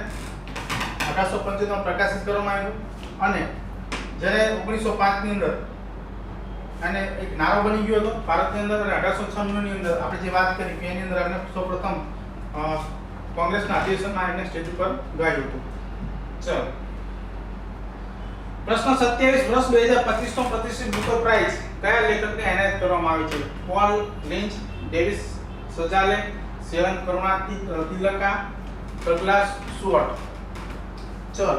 1875 માં પ્રકાશિત કરવામાં આવ્યું. અને જ્યારે 1905 ની અંદર અને એક નારો બની ગયો હતો ભારતની અંદર, અને 1896 ની અંદર આપણે જે વાત કરી કે એની અંદર આપણે સૌપ્રથમ કોંગ્રેસના અધિવેશનમાં એને સ્ટેજ ઉપર ગાયું હતું. ચલો, પ્રશ્ન 27, વર્ષ 2025 નો પ્રતિષ્ઠિત બુકર પ્રાઇઝ કયા લેખકને એનાયત કરવામાં આવી છે? પોલ લિંચ, ડેવિસ સજાલે, સેવન કરુણાતિલકા, ડગલાસ સ્ટુઅર્ટ. ચલો,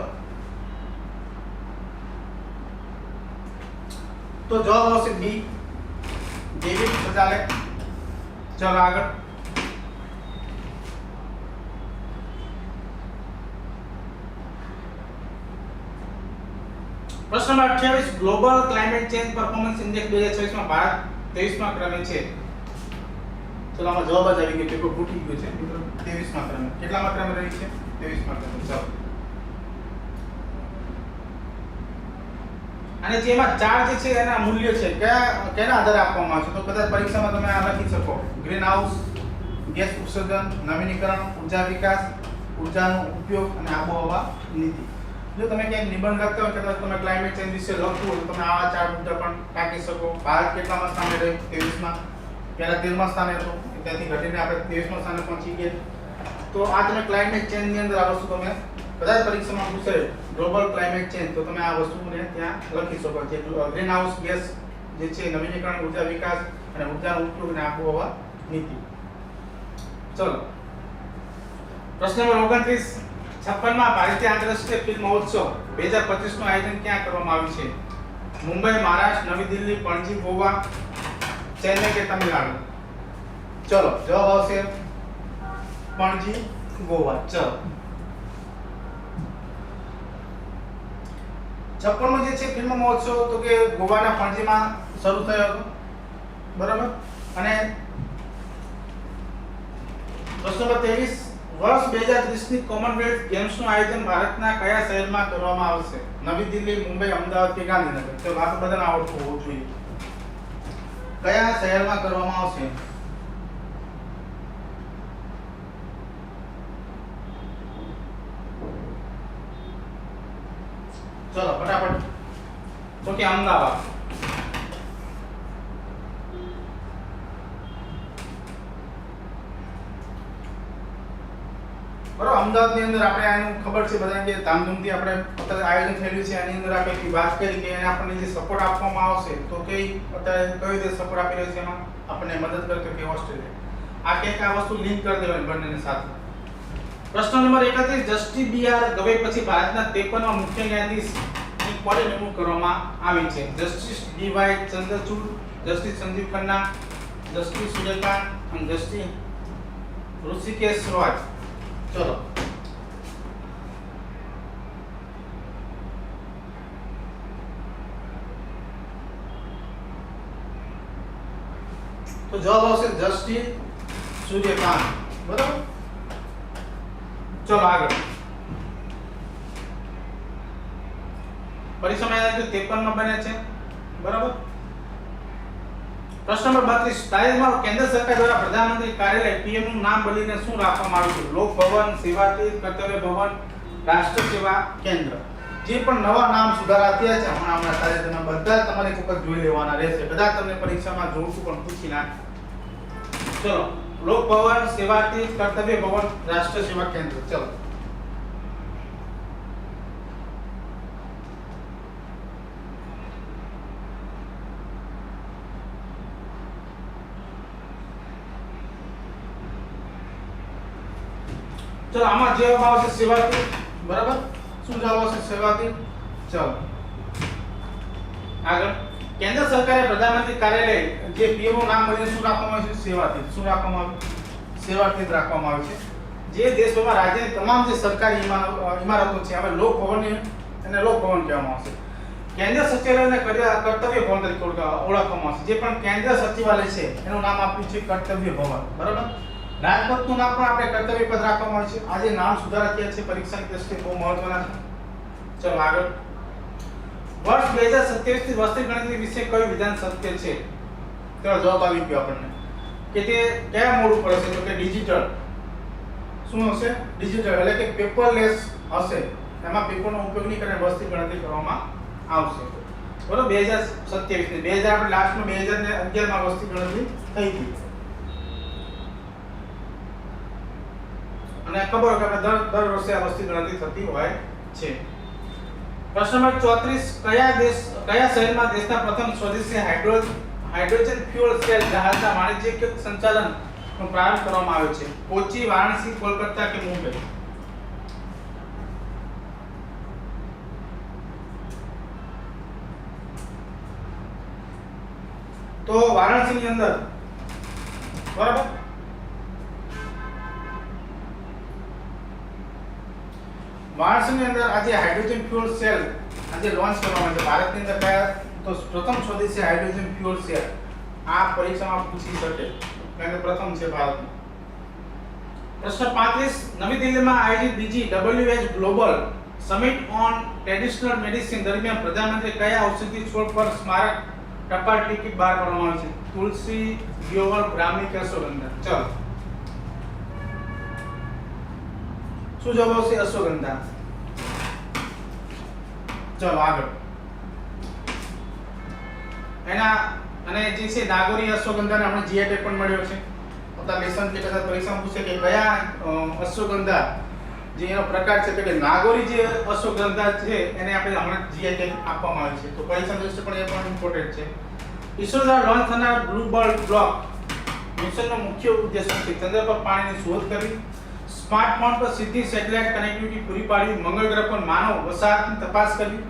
તો જવાબ આવશે બી, ડેવિડ સજાલે. ચલો આગળ. પ્રશ્ન number 28, global climate change performance index 2026 માં ભારત 23મા ક્રમે છે. ચલો, આમાં જવાબ જ આવી ગયો, પેપર ફૂટી ગયું છે મિત્રો. 23મા ક્રમે. કેટલામા ક્રમે રહી છે? 23મા ક્રમે. ચલો, અને જેમાં ચાર જે છે એના મૂલ્ય છે કેના આધારે આપવામાં આવે છે? તો કદાચ પરીક્ષામાં તમે આ લખી શકો: ગ્રીન હાઉસ ગેસ ઉત્સર્જન, નવીનીકરણ, ઉર્જા વિકાસ, ઉર્જાનો ઉપયોગ અને આબોહવા નીતિ. જો તમે ક્યાંક નિબંધ લખતા હોય કદાચ તમે ક્લાઇમેટ ચેન્જ વિશે લખવું હોય તો તમે આવા ચાર મુદ્દા પણ ટાંકી શકો. ભારત કેટલામાં સ્થાને રહ્યું? 23મા. પહેલા 13મા સ્થાને હતું, ત્યાંથી ઘટીને આપણે 23મા સ્થાને પહોંચી ગયા. તો આ તમે ક્લાઇમેટ ચેન્જ ની અંદર આ વસ્તુ તમે કદાચ પરીક્ષામાં પૂછે ગ્લોબલ ક્લાઇમેટ ચેન્જ, તો તમે આ વસ્તુને ત્યાં લખી શકો. જે ગ્રીન હાઉસ ગેસ જે છે, નવીનીકરણ, ઉર્જા વિકાસ અને ઉર્જાનો ઉપયોગ અને આબોહવા નીતિ. ચલો, પ્રશ્ન નંબર 29, 56મા ભારતીય આંતરરાષ્ટ્રીય ફિલ્મ મહોત્સવ 2025 નું આયોજન ક્યાં કરવામાં આવ્યું છે? મુંબઈ, મહારાષ્ટ્ર, નવી દિલ્હી, પણજી, ગોવા, ચેન્નઈ કે તમિલનાડુ? ચલો, જવાબ આવશે પણજી, ગોવા. ચલો, 56મો જે છે ફિલ્મ મહોત્સવ તો કે ગોવાના પણજીમાં શરૂ થયો હતો. બરાબર. અને પ્રશ્ન નંબર 23, વર્ષ 2030 ની કોમનવેલ્થ ગેમ્સનું આયોજન ભારતના કયા શહેરમાં કરવામાં આવશે? નવી દિલ્હી, મુંબઈ, અમદાવાદ કે ગાંધીનગર? તો આ તો બધાને આવડતું હોવું જોઈએ. કયા શહેરમાં કરવામાં આવશે? ચલો ફટાફટ. તો કે અમદાવાદ. બરાબર. અમદાવાદની અંદર આપણે આનું ખબર છે બધાને કે ધામધૂમથી આપણે અત્યારે આયોજન થયેલું છે. આની અંદર આપણે વાત કરી કે એને આપણને જે સપોર્ટ આપવામાં આવશે તો કઈ અત્યારે કઈ રીતે સપોર્ટ આપી રહ્યો છે એમાં આપણને મદદ કરતો કે ઓસ્ટ્રેલિયા. આ કંઈક આ વસ્તુ લિંક કરી દેવાની બંનેની સાથે. પ્રશ્ન નંબર 31, જસ્ટિસ બી.આર. ગવે પછી ભારતના 53મા મુખ્ય ન્યાયાધીશની કોની નિમણૂક કરવામાં આવી છે? Justice D Y. Chandrachud, justice Sanjiv Khanna, justice Suryakant અને જસ્ટિસ ઋષિકેશ રોય. ચલો, તો જવાબ આવશે જસ્ટિસ સૂર્યકાંત. બરાબર. ચલો આગળ. પરીક્ષામાં યાદ રાખજો 53માં બને છે. બરાબર. પ્રશ્ન નંબર 32, તાજેતરમાં કેન્દ્ર સરકાર દ્વારા પ્રધાનમંત્રી કાર્યાલય પીએમ નું નામ બદલીને શું રાખવામાં આવ્યું છે? લોક ભવન, સેવાતીર્થ, કર્તવ્ય ભવન, રાષ્ટ્ર સેવા કેન્દ્ર. જે પણ નવા નામ સુધારા થયા છે હમણાં તાજેતરમાં બધા તમારે એક વખત જોઈ લેવાના રહેશે. બધા તમને પરીક્ષામાં જોડતું પણ પૂછી નાખે. ચલો, લોક ભવન, સેવાતીર્થ, કર્તવ્ય ભવન, રાષ્ટ્ર સેવા કેન્દ્ર. ચલો, ચલો આમાં જવાબ આવશે સેવાતીર્થ. બરાબર. શું જવાબ આવશે? સેવાતીર્થ. ચલો આગળ. કેન્દ્ર સરકારે પ્રધાનમંત્રી કાર્યાલય જે પીએમ નું નામ બદલીને શું રાખવામાં આવ્યું છે? સેવાતીત. શું રાખવામાં આવ્યું? સેવાતીત રાખવામાં આવ્યું છે. જે દેશભરમાં રાજ્યની તમામ જે સરકારી ઇમારતો છે હવે લોક ભવન અને લોક ભવન કહેવામાં આવશે. કેન્દ્ર સચિવાલયને કર્તવ્ય ભવન તરીકે ઓળખવામાં આવશે. જે પણ કેન્દ્ર સચિવાલય છે એનું નામ આપ્યું છે કર્તવ્ય ભવન. બરાબર. રાજપથનું નામ પણ આપણે કર્તવ્ય પદ રાખવામાં આવ્યું છે. આજે નામ સુધારા થયા છે પરીક્ષાની દ્રષ્ટિએ બહુ મહત્વના છે. ચલો આગળ. વર્ષ 2027 થી વસ્તી ગણતરી વિશે કયું વિધાન સત્ય છે? ચલો જવાબ આવી ગયો આપણને કે તે કયા મોડ ઉપર હશે? તો કે ડિજિટલ. શું હશે? ડિજિટલ એટલે કે પેપરલેસ હશે. એમાં પેપરનો ઉપયોગ નહીં કરીને વસ્તી ગણતરી કરવામાં આવશે. બરોબર. 2027 ની 2000 આપણે લાસ્ટમાં 2011 માં વસ્તી ગણતરી થઈ હતી. અને ખબર હોય કે આપણે દર વર્ષે આ વસ્તી ગણતરી થતી હોય છે. પ્રશ્ન નંબર 34 કયા શહેરમાં દેશના પ્રથમ સ્વદેશી હાઇડ્રોજન ફ્યુઅલ સેલ જહાજના વાણિજ્યિક સંચાલનનો પ્રારંભ કરવામાં આવ્યો છે? કોચી, વારાણસી, કોલકાતા કે મુંબઈ? તો વારાણસીની અંદર. બરાબર. વારાણસીની અંદર આજે હાઇડ્રોજન ફ્યુઅલ સેલ આજે લોન્ચ કરવામાં આવે છે. ભારતની અંદર કયા? તો પ્રથમ સ્વદેશી હાઇડ્રોજન ફ્યુઅલ સેલ. આ પરીક્ષામાં પૂછી શકે કારણ કે પ્રથમ છે ભારતમાં. પ્રશ્ન 35 નવી દિલ્હીમાં આયોજિત બીજી WHO global summit on traditional medicine દરમિયાન પ્રધાનમંત્રી કયા ઔષધીય છોડ પર સ્મારક ટપાલ ટિકિટ બહાર પાડવામાં આવી છે? તુલસી, ગ્યોવર, બ્રાહ્મી કે અશ્વગંધા? ચલો શું જવાબ આવશે? અશ્વગંધા. ચલો આગળ. એના અને જે છે નાગોરી અશ્વગંધાને આપણે જીઆઈ ટેગ પણ મળ્યો છે. પોતા લેસન કે કદાચ પરીક્ષામાં પૂછે કે કયા અશ્વગંધા જે એનો પ્રકાર છે કે નાગોરી જે અશ્વગંધા છે એને આપણે હમણાં જીઆઈ ટેગ આપવામાં આવે છે. તો પરીક્ષા દ્રષ્ટિએ પણ એ પણ ઇમ્પોર્ટન્ટ છે. ઇસરો દ્વારા લોન્ચ થનાર બ્લુ બર્ડ બ્લોક મિશનનો મુખ્ય ઉદ્દેશ છે? ચંદ્ર પર પાણીની શોધ કરવી, સ્માર્ટફોન પર સીધી સેટેલાઇટ કનેક્ટિવિટી પૂરી પાડવી, મંગળ ગ્રહ પર માનવ વસાહતની તપાસ કરવી,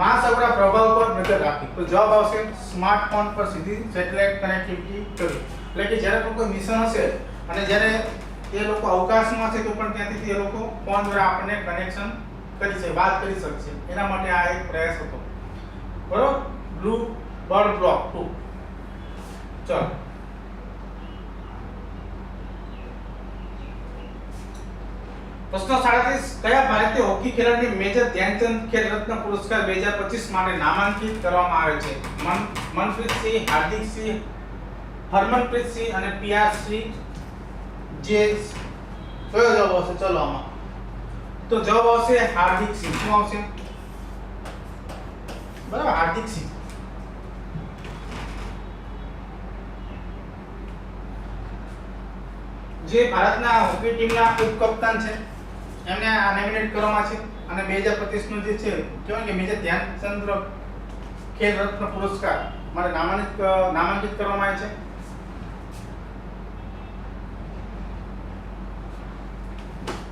મહાસાગરના પ્રભાવ પર નજર રાખવી? તો જવાબ આવશે સ્માર્ટફોન પર સીધી સેટેલાઇટ કનેક્ટિવિટી કરવી. એટલે કે જ્યારે પણ કોઈ મિશન હશે અને જ્યારે એ લોકો અવકાશમાં છે તો પણ ત્યાંથી એ લોકો ફોન દ્વારા આપણને કનેક્શન કરી શકે, વાત કરી શકશે. એના માટે આ એક પ્રયાસ હતો. બરોબર. Blue bird block 2. ચલો પ્રશ્ન 37 કયા ભારતીય હોકી ખેલાડીને મેજર ધ્યાનચંદ ખેલ રત્ન પુરસ્કાર 2025 માટે નામાંકિત કરવામાં આવે છે? મનપ્રીત સિંહ, હાર્દિક સિંહ, હરમનપ્રીત સિંહ અને પીઆર સિંહ. જે કયો જવાબ આવશે? ચલો આમાં તો જવાબ આવશે હાર્દિક સિંહ. શું આવશે? બરાબર, હાર્દિક સિંહ. જે ભારતના હોકી ટીમના ઉપકપ્તાન છે એમને આ નોમિનેટ કરવામાં છે અને 2025 નું જે છે કહેવાય કે મેજર ધ્યાનચંદ ખેલ રત્ન પુરસ્કાર માટે નામાંકિત કરવામાં આવે છે.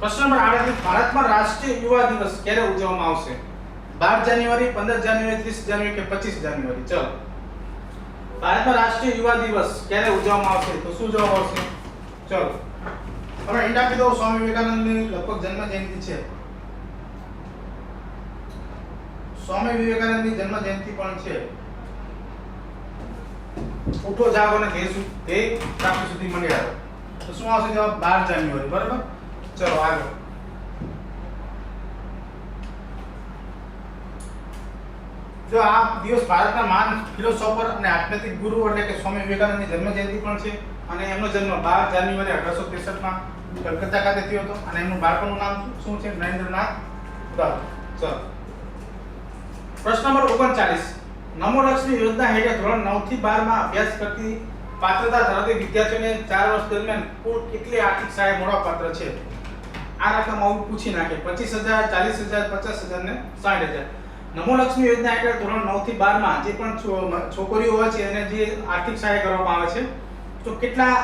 પ્રશ્ન નંબર 38 ભારતમાં રાષ્ટ્રીય યુવા દિવસ ક્યારે ઉજવવામાં આવશે? 12 જાન્યુઆરી, 15 જાન્યુઆરી, 30 જાન્યુઆરી કે 25 જાન્યુઆરી? ચલો ભારતમાં રાષ્ટ્રીય યુવા દિવસ ક્યારે ઉજવવામાં આવશે? તો શું જવાબ આવશે? ચલો હવે હિન્ટ આપી દો. સ્વામી વિવેકાનંદની લગભગ જન્મ જયંતિ છે. સ્વામી વિવેકાનંદની જન્મ જયંતિ પણ છે. ઉઠો જાગો અને ધ્યેય પ્રાપ્તિ સુધી મંડી આવો. તો શું આવશે જવાબ? 12 જાન્યુઆરી. બરાબર. ચલો આગળ. જો આ દિવસ ભારતના મહાન ફિલોસોફર અને આધ્યાત્મિક ગુરુ એટલે કે સ્વામી વિવેકાનંદની જન્મ જયંતિ પણ છે અને એમનો જન્મ 12 જાન્યુઆરી 1863 માં કલકત્તા ખાતે થયો હતો અને એમનું બાળપણનું નામ શું છે? નરેન્દ્રનાથ દત્ત. ચલો પ્રશ્ન નંબર 39 નમો લક્ષ્મી યોજના હેઠળ ધોરણ 9 થી 12 માં અભ્યાસ કરતી પાત્રતા ધરાવતી વિદ્યાર્થીઓને 4 વર્ષ દરમિયાન કુલ કેટલી આર્થિક સહાય મળવાપાત્ર છે? આ રકમ આવું પૂછી નાખે. 25000, 40000, 50000 ને 60000. નમો લક્ષ્મી યોજના હેઠળ ધોરણ 9 થી 12 માં જે પણ છોકરીઓ હોય છે એને જે આર્થિક સહાય કરવામાં આવે છે તો કેટલા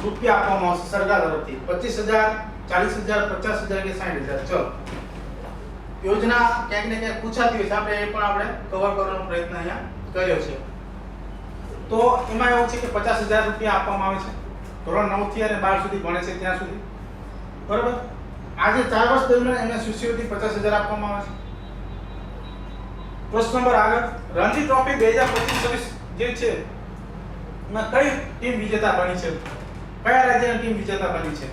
રૂપિયા આપવામાં આવશે સરકાર તરફથી? 25000, 40000, 50000 કે 60000? ચલો યોજના ક્યાંક ને ક્યાંક પૂછાતી હોય છે, આપણે એ પણ આપણે કવર કરવાનો પ્રયત્ન અહીંયા કર્યો છે. તો એમાં એવું છે કે 50,000 રૂપિયા આપવામાં આવે છે ધોરણ 9 થી અને 12 સુધી ભણે છે ત્યાં સુધી. બરાબર. આજે 4 વર્ષ દરમિયાન એમને શિષ્યવૃત્તિ 50,000 આપવામાં આવે છે. પ્રશ્ન નંબર આગળ, રણજી ટ્રોફી 2025 જે છે એમાં કઈ ટીમ વિજેતા બની છે? કયા રાજ્યની ટીમ વિજેતા બની છે?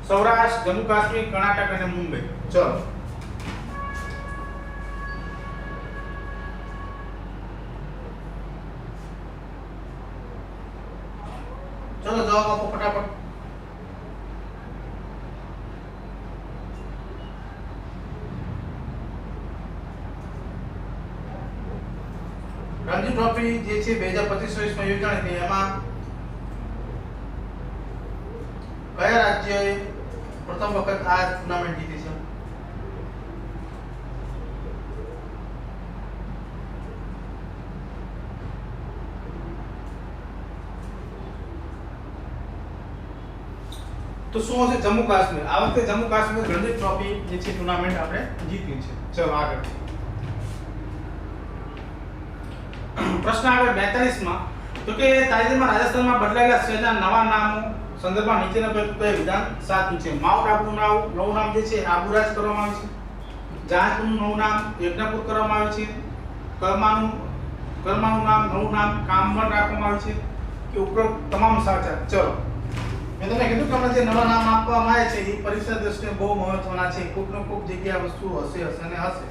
સૌરાષ્ટ્ર, જમ્મુ કાશ્મીર, કર્ણાટક અને મુંબઈ. ચલો જવાબ આપો ફટાફટ. રણજી ટ્રોફી જે છે 2025 માં યોજાણી હતી એમાં કયા રાજ્યએ પ્રથમ વખત આ ટુર્નામેન્ટ જીતી છે? તો શું હશે? જમ્મુ કાશ્મીર. આ વખતે જમ્મુ કાશ્મીર રણજી ટ્રોફી જે છે ટુર્નામેન્ટ આપણે જીતી છે. ચલો આગળ. પ્રશ્ન આગળ 42 માં તો કે તાજેતરમાં રાજસ્થાનમાં બદલાયેલા શહેરના નવા નામો સંદર્ભમાં નીચેના પૈકી કયું વિધાન સાચું છે? માઉન્ટ આબુનું નવું નામ જે છે આબુરાજ કરવામાં આવે છે. જહાજપુરનું નવું નામ યજ્ઞપુર કરવામાં આવે છે. કર્માનું નવું નામ કામવન રાખવામાં આવે છે કે ઉપરોક્ત તમામ સાચા? ચલો મેં તમને કીધું કે જે નવા નામ આપવામાં આવે છે એ પરીક્ષા દ્રષ્ટિએ બહુ મહત્વના છે. ખૂબ ને ખૂબ જગ્યા વસ્તુ હશે અને હશે.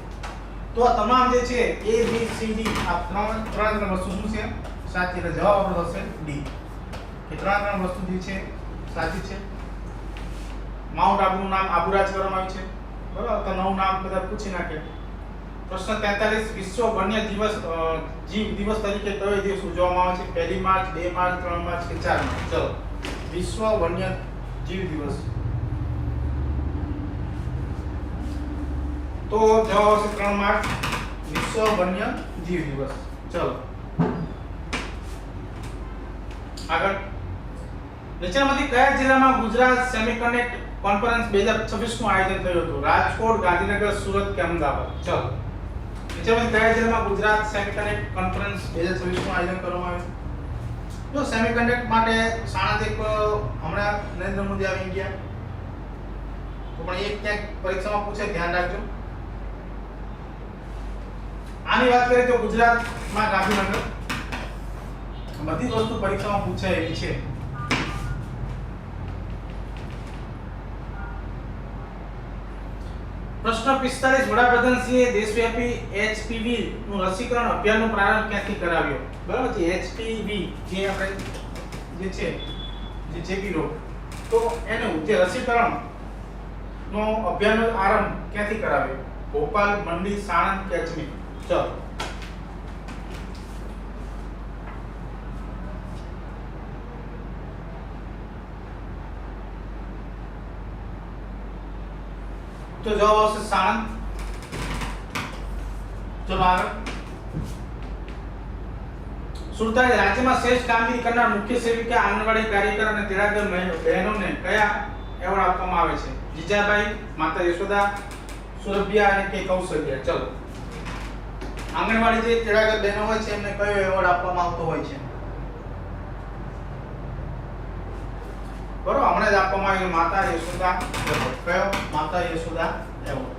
તો આ તમામ જે છે A B C D આ ત્રણ વસ્તુ શું છે? સાચી. એટલે જવાબ આપણો થશે ડી કે ત્રણ વસ્તુ જે છે સાચી છે. માઉન્ટ આબુનું નામ આબુરાજ કરવામાં આવ્યું છે. બરાબર. તો નવું નામ બધા પૂછી નાખે. પ્રશ્ન 43 વિશ્વ વન્ય જીવ દિવસ તરીકે કયો દિવસ ઉજવવામાં આવે છે? 1 માર્ચ, 2 માર્ચ, 3 માર્ચ કે 4 માર્ચ? ચલો વિશ્વ વન્ય જીવ દિવસ. તો જવાબ આવશે 3 માર્ચ વિશ્વ વન્ય જીવ દિવસ. ચલો આગળ. નીચેનામાંથી કયા જિલ્લામાં ગુજરાત સેમિકન્ડક્ટર કોન્ફરન્સ 2026 નું આયોજન થયું હતું? રાજકોટ, ગાંધીનગર, સુરત કે અમદાવાદ? ચલો નીચેનામાંથી કયા જિલ્લામાં ગુજરાત સેમિકન્ડક્ટર કોન્ફરન્સ 2026 નું આયોજન કરવામાં આવ્યું? જો સેમિકન્ડક્ટર માટે સાણંદ એક હમણાં નરેન્દ્ર મોદી આવી ગયા તો પણ એક ક્યાંક પરીક્ષામાં પૂછે, ધ્યાન રાખજો. આની વાત કરીએ તો ગુજરાતમાં ગાંધીનગર. બધી વસ્તુ પરીક્ષામાં પૂછાય એવી છે. પ્રશ્ન 45 વડાપ્રધાનશ્રીએ દેશવ્યાપી HPV નું રસીકરણ અભિયાનનો પ્રારંભ ક્યાંથી કરાવ્યો? બરાબર છે. HPV જે આપણે જે છે જે ચેપી રોગ તો એનું જે રસીકરણ નો અભિયાનનો આરંભ ક્યાંથી કરાવ્યો? ભોપાલ, મંડી, સાણંદ કે અજમેર? ચલો તો જવાબ આવશે સાણંદ. ચલો આગળ. સુરત રાજ્યમાં શ્રેષ્ઠ કામગીરી કરનાર મુખ્ય સેવિકા, આંગણવાડી કાર્યકર અને તેડાગર બહેનોને કયા એવોર્ડ આપવામાં આવે છે? જીજાબાઈ, માતા યશોદા, સુરભિયા અને કે કૌશલ્યા? ચલો આંગણવાડી જે તેડાગર બહેનો હોય છે એમને કયો એવોર્ડ આપવામાં આવતો હોય છે? બરોબર, હમણાં જ આપવામાં આવ્યો માતા યશોદા એવોર્ડ. કયો? માતા યશોદા એવોર્ડ.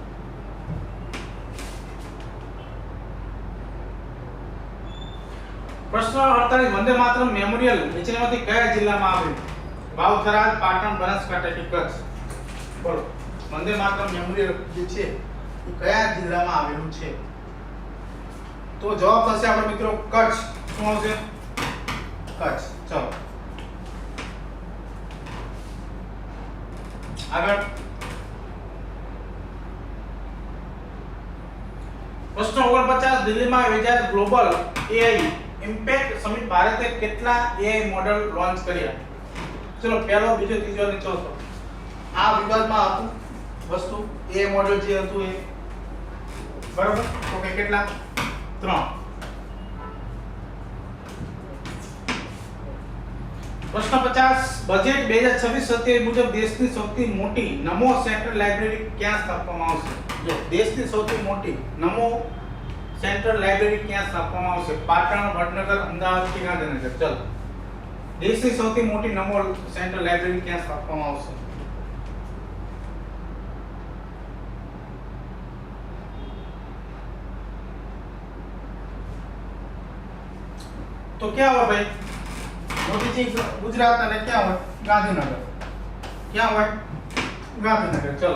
પ્રશ્ન 48 વંદે માતરમ મેમોરિયલ નીચેનામાંથી કયા જિલ્લામાં આવેલું? વાવ-થરાદ, પાટણ, બનાસકાંઠા કે કચ્છ? બોલો વંદે માતરમ મેમોરિયલ જે છે એ કયા જિલ્લામાં આવેલું છે? તો જવાબ થશે આપણે મિત્રો કચ્છ. શું આવશે? કચ્છ. ચલો આગળ. પ્રશ્ન 49 દિલ્હીમાં યોજાયેલ ગ્લોબલ AI ઇમ્પેક્ટ સમિટ ભારતે કેટલા AI મોડેલ લોન્ચ કર્યા? ચલો પહેલો, બીજો, ત્રીજો અને ચોથો. આ વિભાગમાં હતું વસ્તુ AI મોડેલ જે હતું એ. બરાબર. તો કે કેટલા? 3. પ્રશ્ન 50 બજેટ 2026-27 મુજબ દેશની સૌથી મોટી નમો સેન્ટ્રલ લાઇબ્રેરી ક્યાં સ્થાપવામાં આવશે? જો દેશની સૌથી મોટી નમો સેન્ટ્રલ લાઇબ્રેરી ક્યાં સ્થાપવામાં આવશે? પાટણ, વડનગર, અમદાવાદ કે ગાંધીનગર? ચલો, દેશની સૌથી મોટી નમો સેન્ટ્રલ લાઇબ્રેરી ક્યાં સ્થાપવામાં આવશે? તો ક્યાં હોય ભાઈ? મોટી ચીજ ગુજરાત અને ક્યાં હોય? ગાંધીનગર. ક્યાં હોય? ગાંધીનગર. ચલો,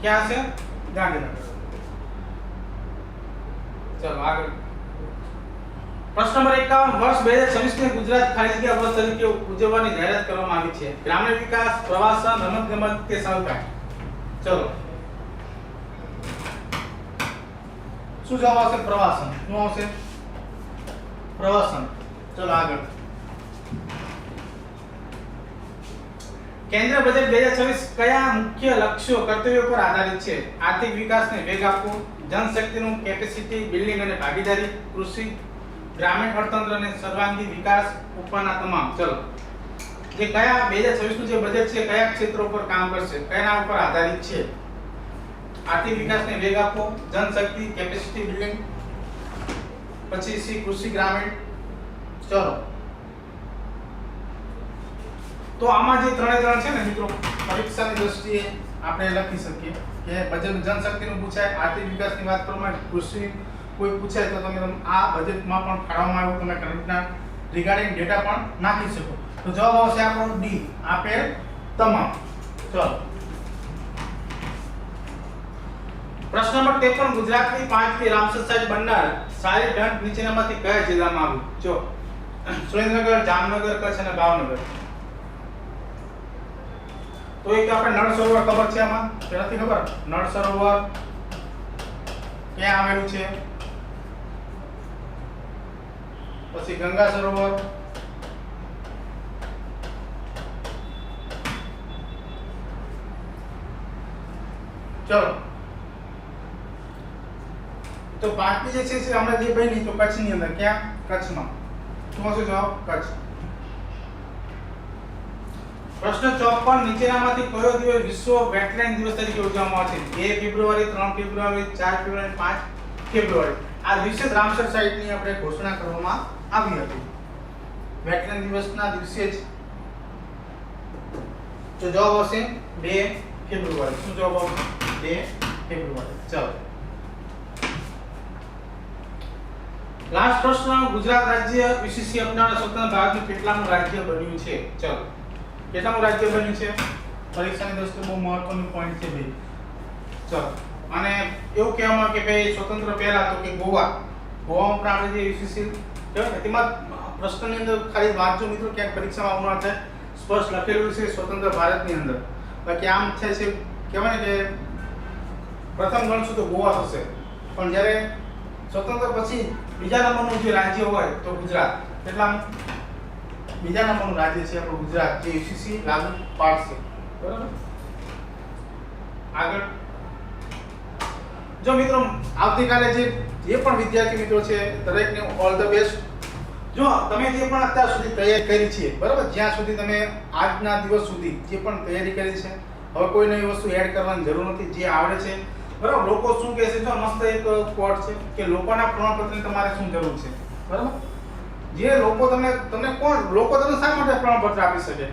ક્યાં છે? ગાંધીનગર. ચલો આગળ. પ્રશ્ન નંબર 51, વર્ષ 2026 ને ગુજરાત ખાલી જગ્યા વર્ષ તરીકે ઉજવવાની જાહેરાત કરવામાં આવી છે. ગ્રામ્ય વિકાસ, પ્રવાસન, રમતગમત કે સહકાર? ચલો, શું જવાબ આવશે? પ્રવાસન. શું આવશે? પ્રવાસન. ચલો આગળ. કેન્દ્ર બજેટ 2026 કયા મુખ્ય લક્ષ્યો કર્તવ્યો પર આધારિત છે? આર્થિક વિકાસને વેગ આપવો, જનશક્તિનું કેપેસિટી બિલ્ડિંગ અને ભાગીદારી, કૃષિ, ગ્રામીણ અર્થતંત્ર અને સર્વાંગી વિકાસ ઉપરના તમામ. ચલો, જે કયા 2026 નું જે બજેટ છે કયા ક્ષેત્રો પર કામ કરશે, કયા ઉપર આધારિત છે? આર્થિક વિકાસને વેગ આપવો, જનશક્તિ, કેપેસિટી બિલ્ડિંગ, પછી સી કૃષિ, ગ્રામીણ. ચલો, તો આમાં જે ત્રણ છે ને મિત્રો, પરીક્ષાની દ્રષ્ટિએ આપણે લખી શકીએ કે બજેટ જનશક્તિનું પૂછાય, આર્થિક વિકાસની વાત કરવામાં, કૃષિ કોઈ પૂછાય તો તમે આ બજેટમાં પણ ફાળવવામાં આવ્યું તમે કરંટના રિગાર્ડિંગ ડેટા પણ નાખી શકો. તો જવાબ આવશે આપણો ડી, આપેલ તમામ. ચલો, પ્રશ્ન નંબર 53, ગુજરાતની 5મી રામસર સાઇટ બનનાર સારી ઢંઢ નીચેનામાંથી કયા જિલ્લામાં આવ્યું? જો, સુરેન્દ્રનગર, જામનગર, કચ્છ અને ભાવનગર. તો એક આપણે નળ સરોવર ખબર છે, આમાં કે નથી ખબર? નળ સરોવર ક્યાં આવેલું છે? પછી ગંગા સરોવર, ચલો. તો બાકી જે છે હમણાં જે બની તો કચ્છની અંદર, ક્યાં? કચ્છમાં. શું હશે જવાબ? કચ્છ. પ્રશ્ન 54, નીચેનામાંથી કયો દિવસ વિશ્વ વેટલેન્ડ દિવસ તરીકે ઉજવવામાં આવે છે? 2 ફેબ્રુઆરી, 3 ફેબ્રુઆરી, 4 ફેબ્રુઆરી, 5 ફેબ્રુઆરી? આ દિવસે જ રામસર સાઇટની આપણે ઘોષણા કરવામાં આવી હતી, વેટલેન્ડ દિવસના દિવસે જ. તો જવાબ આવશે 2 ફેબ્રુઆરી. શું જવાબ આવશે? 2 ફેબ્રુઆરી. ચલો, લાસ્ટ પ્રશ્ન, ગુજરાત રાજ્ય વિશિષ્ટ અપનાવનાર સ્વતંત્ર ભારતનું કેટલામું રાજ્ય બન્યું છે? ચલો, કેટલામું રાજ્ય બન્યું છે? પરીક્ષાની દ્રષ્ટિએ બહુ મહત્વનું પોઈન્ટ છે ભાઈ. ચલો, અને એવું કહેવામાં કે ભાઈ સ્વતંત્ર પહેલા તો કે ગોવામાં પણ આપણે જે વિશિષ્ટ કહેવાય ને તેમાં પ્રશ્નની અંદર ખાલી વાંચજો મિત્રો, ક્યાંક પરીક્ષામાં આવનાર છે સ્પષ્ટ લખેલું છે સ્વતંત્ર ભારતની અંદર. બાકી આમ છે કહેવાય ને કે પ્રથમ ગણશું તો ગોવા થશે, પણ જ્યારે સ્વતંત્ર પછી બીજા નંબરનું જે રાજ્ય હોય તો ગુજરાત. એટલા બીજા નંબરનું રાજ્ય છે આપણું ગુજરાત, જે યુસીસી લાગુ પાડશે. બરાબર. આગળ જો મિત્રો, આવતીકાલે જે પણ વિદ્યાર્થી મિત્રો છે દરેકને ઓલ ધ બેસ્ટ. જો તમે જે પણ અત્યાર સુધી તૈયારી કરી છે, બરાબર, જ્યાં સુધી તમે આજના દિવસ સુધી જે પણ તૈયારી કરી છે, હવે કોઈ નવી વસ્તુ એડ કરવાની જરૂર નથી. જે આવડે છે, બરાબર. લોકો શું કહે છે, જો મસ્ત એક કોડ છે કે લોકોના પ્રમાણપત્રની તમારે શું જરૂર છે? બરાબર. જે લોકો તમને શા માટે પ્રમાણપત્ર આપી શકે?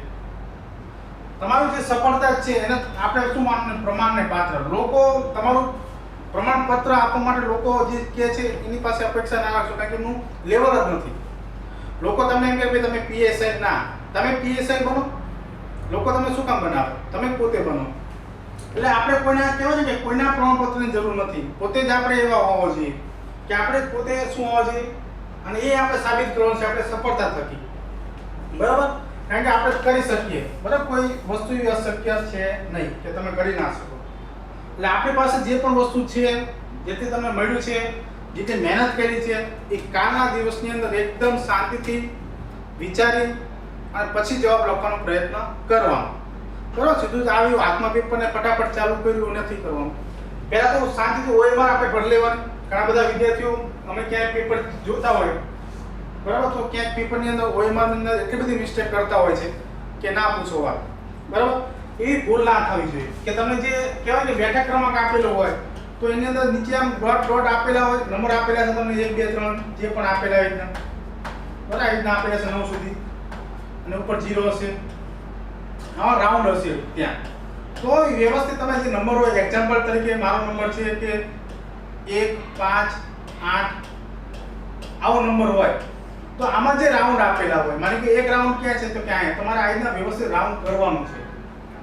તમારું જે સફળતા છે એને આપણે શું માનવું? પ્રમાણને પાત્ર. લોકો તમારું પ્રમાણપત્ર આપવા માટે લોકો જે કહે છે એની પાસે અપેક્ષા ના રાખશો, કારણ કે એનું લેવલ જ નથી. લોકો તમને એમ કહે કે તમે પીએસઆઈ ના, તમે પીએસઆઈ બનો. લોકો તમને શું કામ બનાવે? તમે પોતે બનો. એટલે આપણે કોઈને કહેવાય છે કે કોઈના પ્રમાણપત્રની જરૂર નથી, પોતે જ આપણે એવા હોવા જોઈએ કે આપણે પોતે શું હોવા જોઈએ, અને એ આપણે સાબિત કરવાનું છે આપણે સફળતા થકી. બરાબર. કારણ કે આપણે કરી શકીએ, બરાબર. કોઈ વસ્તુ એવી અશક્ય છે નહીં કે તમે કરી ના શકો. એટલે આપણી પાસે જે પણ વસ્તુ છે, જેથી તમને મળ્યું છે, જે મહેનત કરી છે, એ કાલના દિવસની અંદર એકદમ શાંતિથી વિચારી અને પછી જવાબ લખવાનો પ્રયત્ન કરવાનો. બરાબર. સીધું જ આવ્યું હાથમાં પેપરને ફટાફટ ચાલુ કર્યું નથી કરવાનું. પહેલાં તો શાંતિથી ઓએમઆર આપણે ભરી લેવાની. ઘણા બધા વિદ્યાર્થીઓ અમે ક્યાંય પેપર જોતા હોય, બરાબર, તો ક્યાંક પેપરની અંદર ઓએમઆરની અંદર એટલી બધી મિસ્ટેક કરતા હોય છે કે ના પૂછો વાત. બરાબર. એવી ભૂલ ના થવી જોઈએ કે તમે જે કહેવાય કે બેઠક ક્રમાંક આપેલો હોય તો એની અંદર નીચે આમ ડોટ આપેલા હોય, નંબર આપેલા છે તમને 1 2 3 જે પણ આપેલા હોય રીતના બરાબર આ રીતના આપેલા છે 9 સુધી અને ઉપર 0 હશે, હા રાઉન્ડ હશે ત્યાં. તો એ વ્યવસ્થિત તમે જે નંબર હોય, એક્ઝામ્પલ તરીકે મારો નંબર છે કે 1 5 8 આવો નંબર હોય તો આમાં જે રાઉન્ડ આપેલા હોય, માની કે એક રાઉન્ડ ક્યાં છે તો ક્યાં તમારે આ રીતના વ્યવસ્થિત રાઉન્ડ કરવાનું છે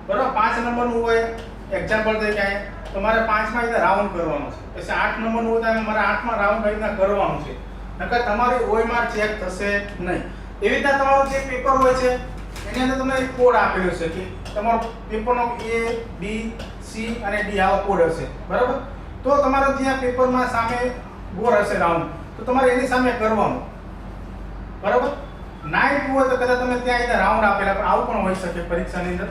બરાબર. 5 નંબરનું હોય એક્ઝામ્પલ તરીકે અહીંયા તમારે 5 માં રીતે રાઉન્ડ કરવાનું છે, પછી 8 નંબરનું હોય તો તમારે 8 માં રાઉન્ડ કરીને કરવાનું છે, નકર તમારી ઓયમાં ચેક થશે નહીં. એવી રીતના તમારું જે પેપર હોય છે એની અંદર તમને એક કોડ આપેલો છે કે તમારો પેપરનો A B C અને D આવો કોડ હશે બરાબર. તો તમારે ત્યાં પેપરમાં સામે બોર હશે રાઉન્ડ, તો તમારે એની સામે કરવાનું બરાબર. 9 હોય તો કદાચ તમે ત્યાં રીતે રાઉન્ડ આપેલા, પણ આવું પણ હોઈ શકે પરીક્ષાની અંદર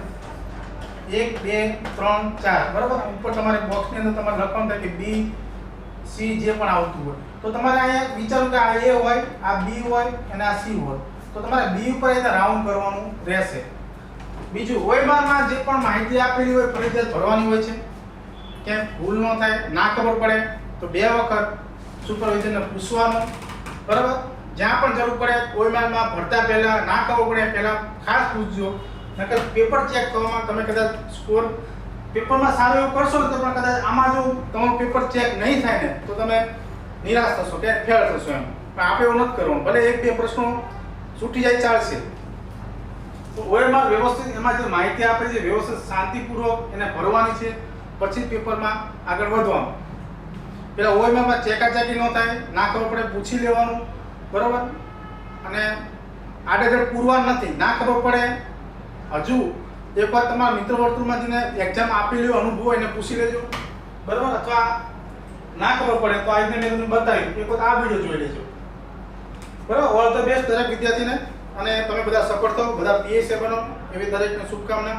1 2 3 4 બરાબર. ઉપર તમારે બોક્સની અંદર તમારે લખવાનું થાય કે B C જે પણ આવતું હોય તો તમારે અહીંયા વિચારો કે આ A હોય, આ B હોય અને આ C હોય તો તમારે B ઉપર અહીંયા રાઉન્ડ કરવાનું રહેશે. બીજું ઓયમારમાં જે પણ માહિતી આપેલી હોય ફરજિયાત ભરવાની હોય છે, કે ભૂલ ન થાય, ના ખબર પડે તો 2 વખત સુપરવાઇઝરને પૂછવાનું બરાબર. જ્યાં પણ જરૂર પડે ઓયમારમાં ભરતા પહેલા ના ખબર પડે પહેલા ખાસ પૂછજો, નકર પેપર ચેક કરવામાં તમે કદાચ સ્કોર પેપરમાં સારું એવું કરશો ને તો પણ કદાચ આમાં જો તમારું પેપર ચેક નહીં થાય ને તો તમે નિરાશ થશો કે ફેલ થશો એમ. પણ આપણે એવું નથી કરવાનું, ભલે 1 2 પ્રશ્નો છૂટી જાય ચાલશે. તો ઓયમાં વ્યવસ્થિત એમાં જે માહિતી આપે છે વ્યવસ્થિત શાંતિપૂર્વક એને ભરવાની છે, પછી પેપરમાં આગળ વધવાનું. પેલા ઓયમાં ચેકાચાકી ન થાય, ના ખબર પડે પૂછી લેવાનું બરાબર. અને આડેધડ પૂરવાનું નથી, ના ખબર પડે હજુ એકવાર તમારા મિત્ર વર્તુળમાં જેને એક્ઝામ આપેલી હોય અનુભવ એને પૂછી લેજો બરાબર. અથવા ના ખબર પડે તો આજને મેં તમને બતાવ્યું એક વખત આ વિડીયો જોઈ લેજો બરાબર. ઓલ ધ બેસ્ટ દરેક વિદ્યાર્થીને, અને તમે બધા સફળ થાઓ, બધા PSA બનો એવી દરેકને શુભકામના.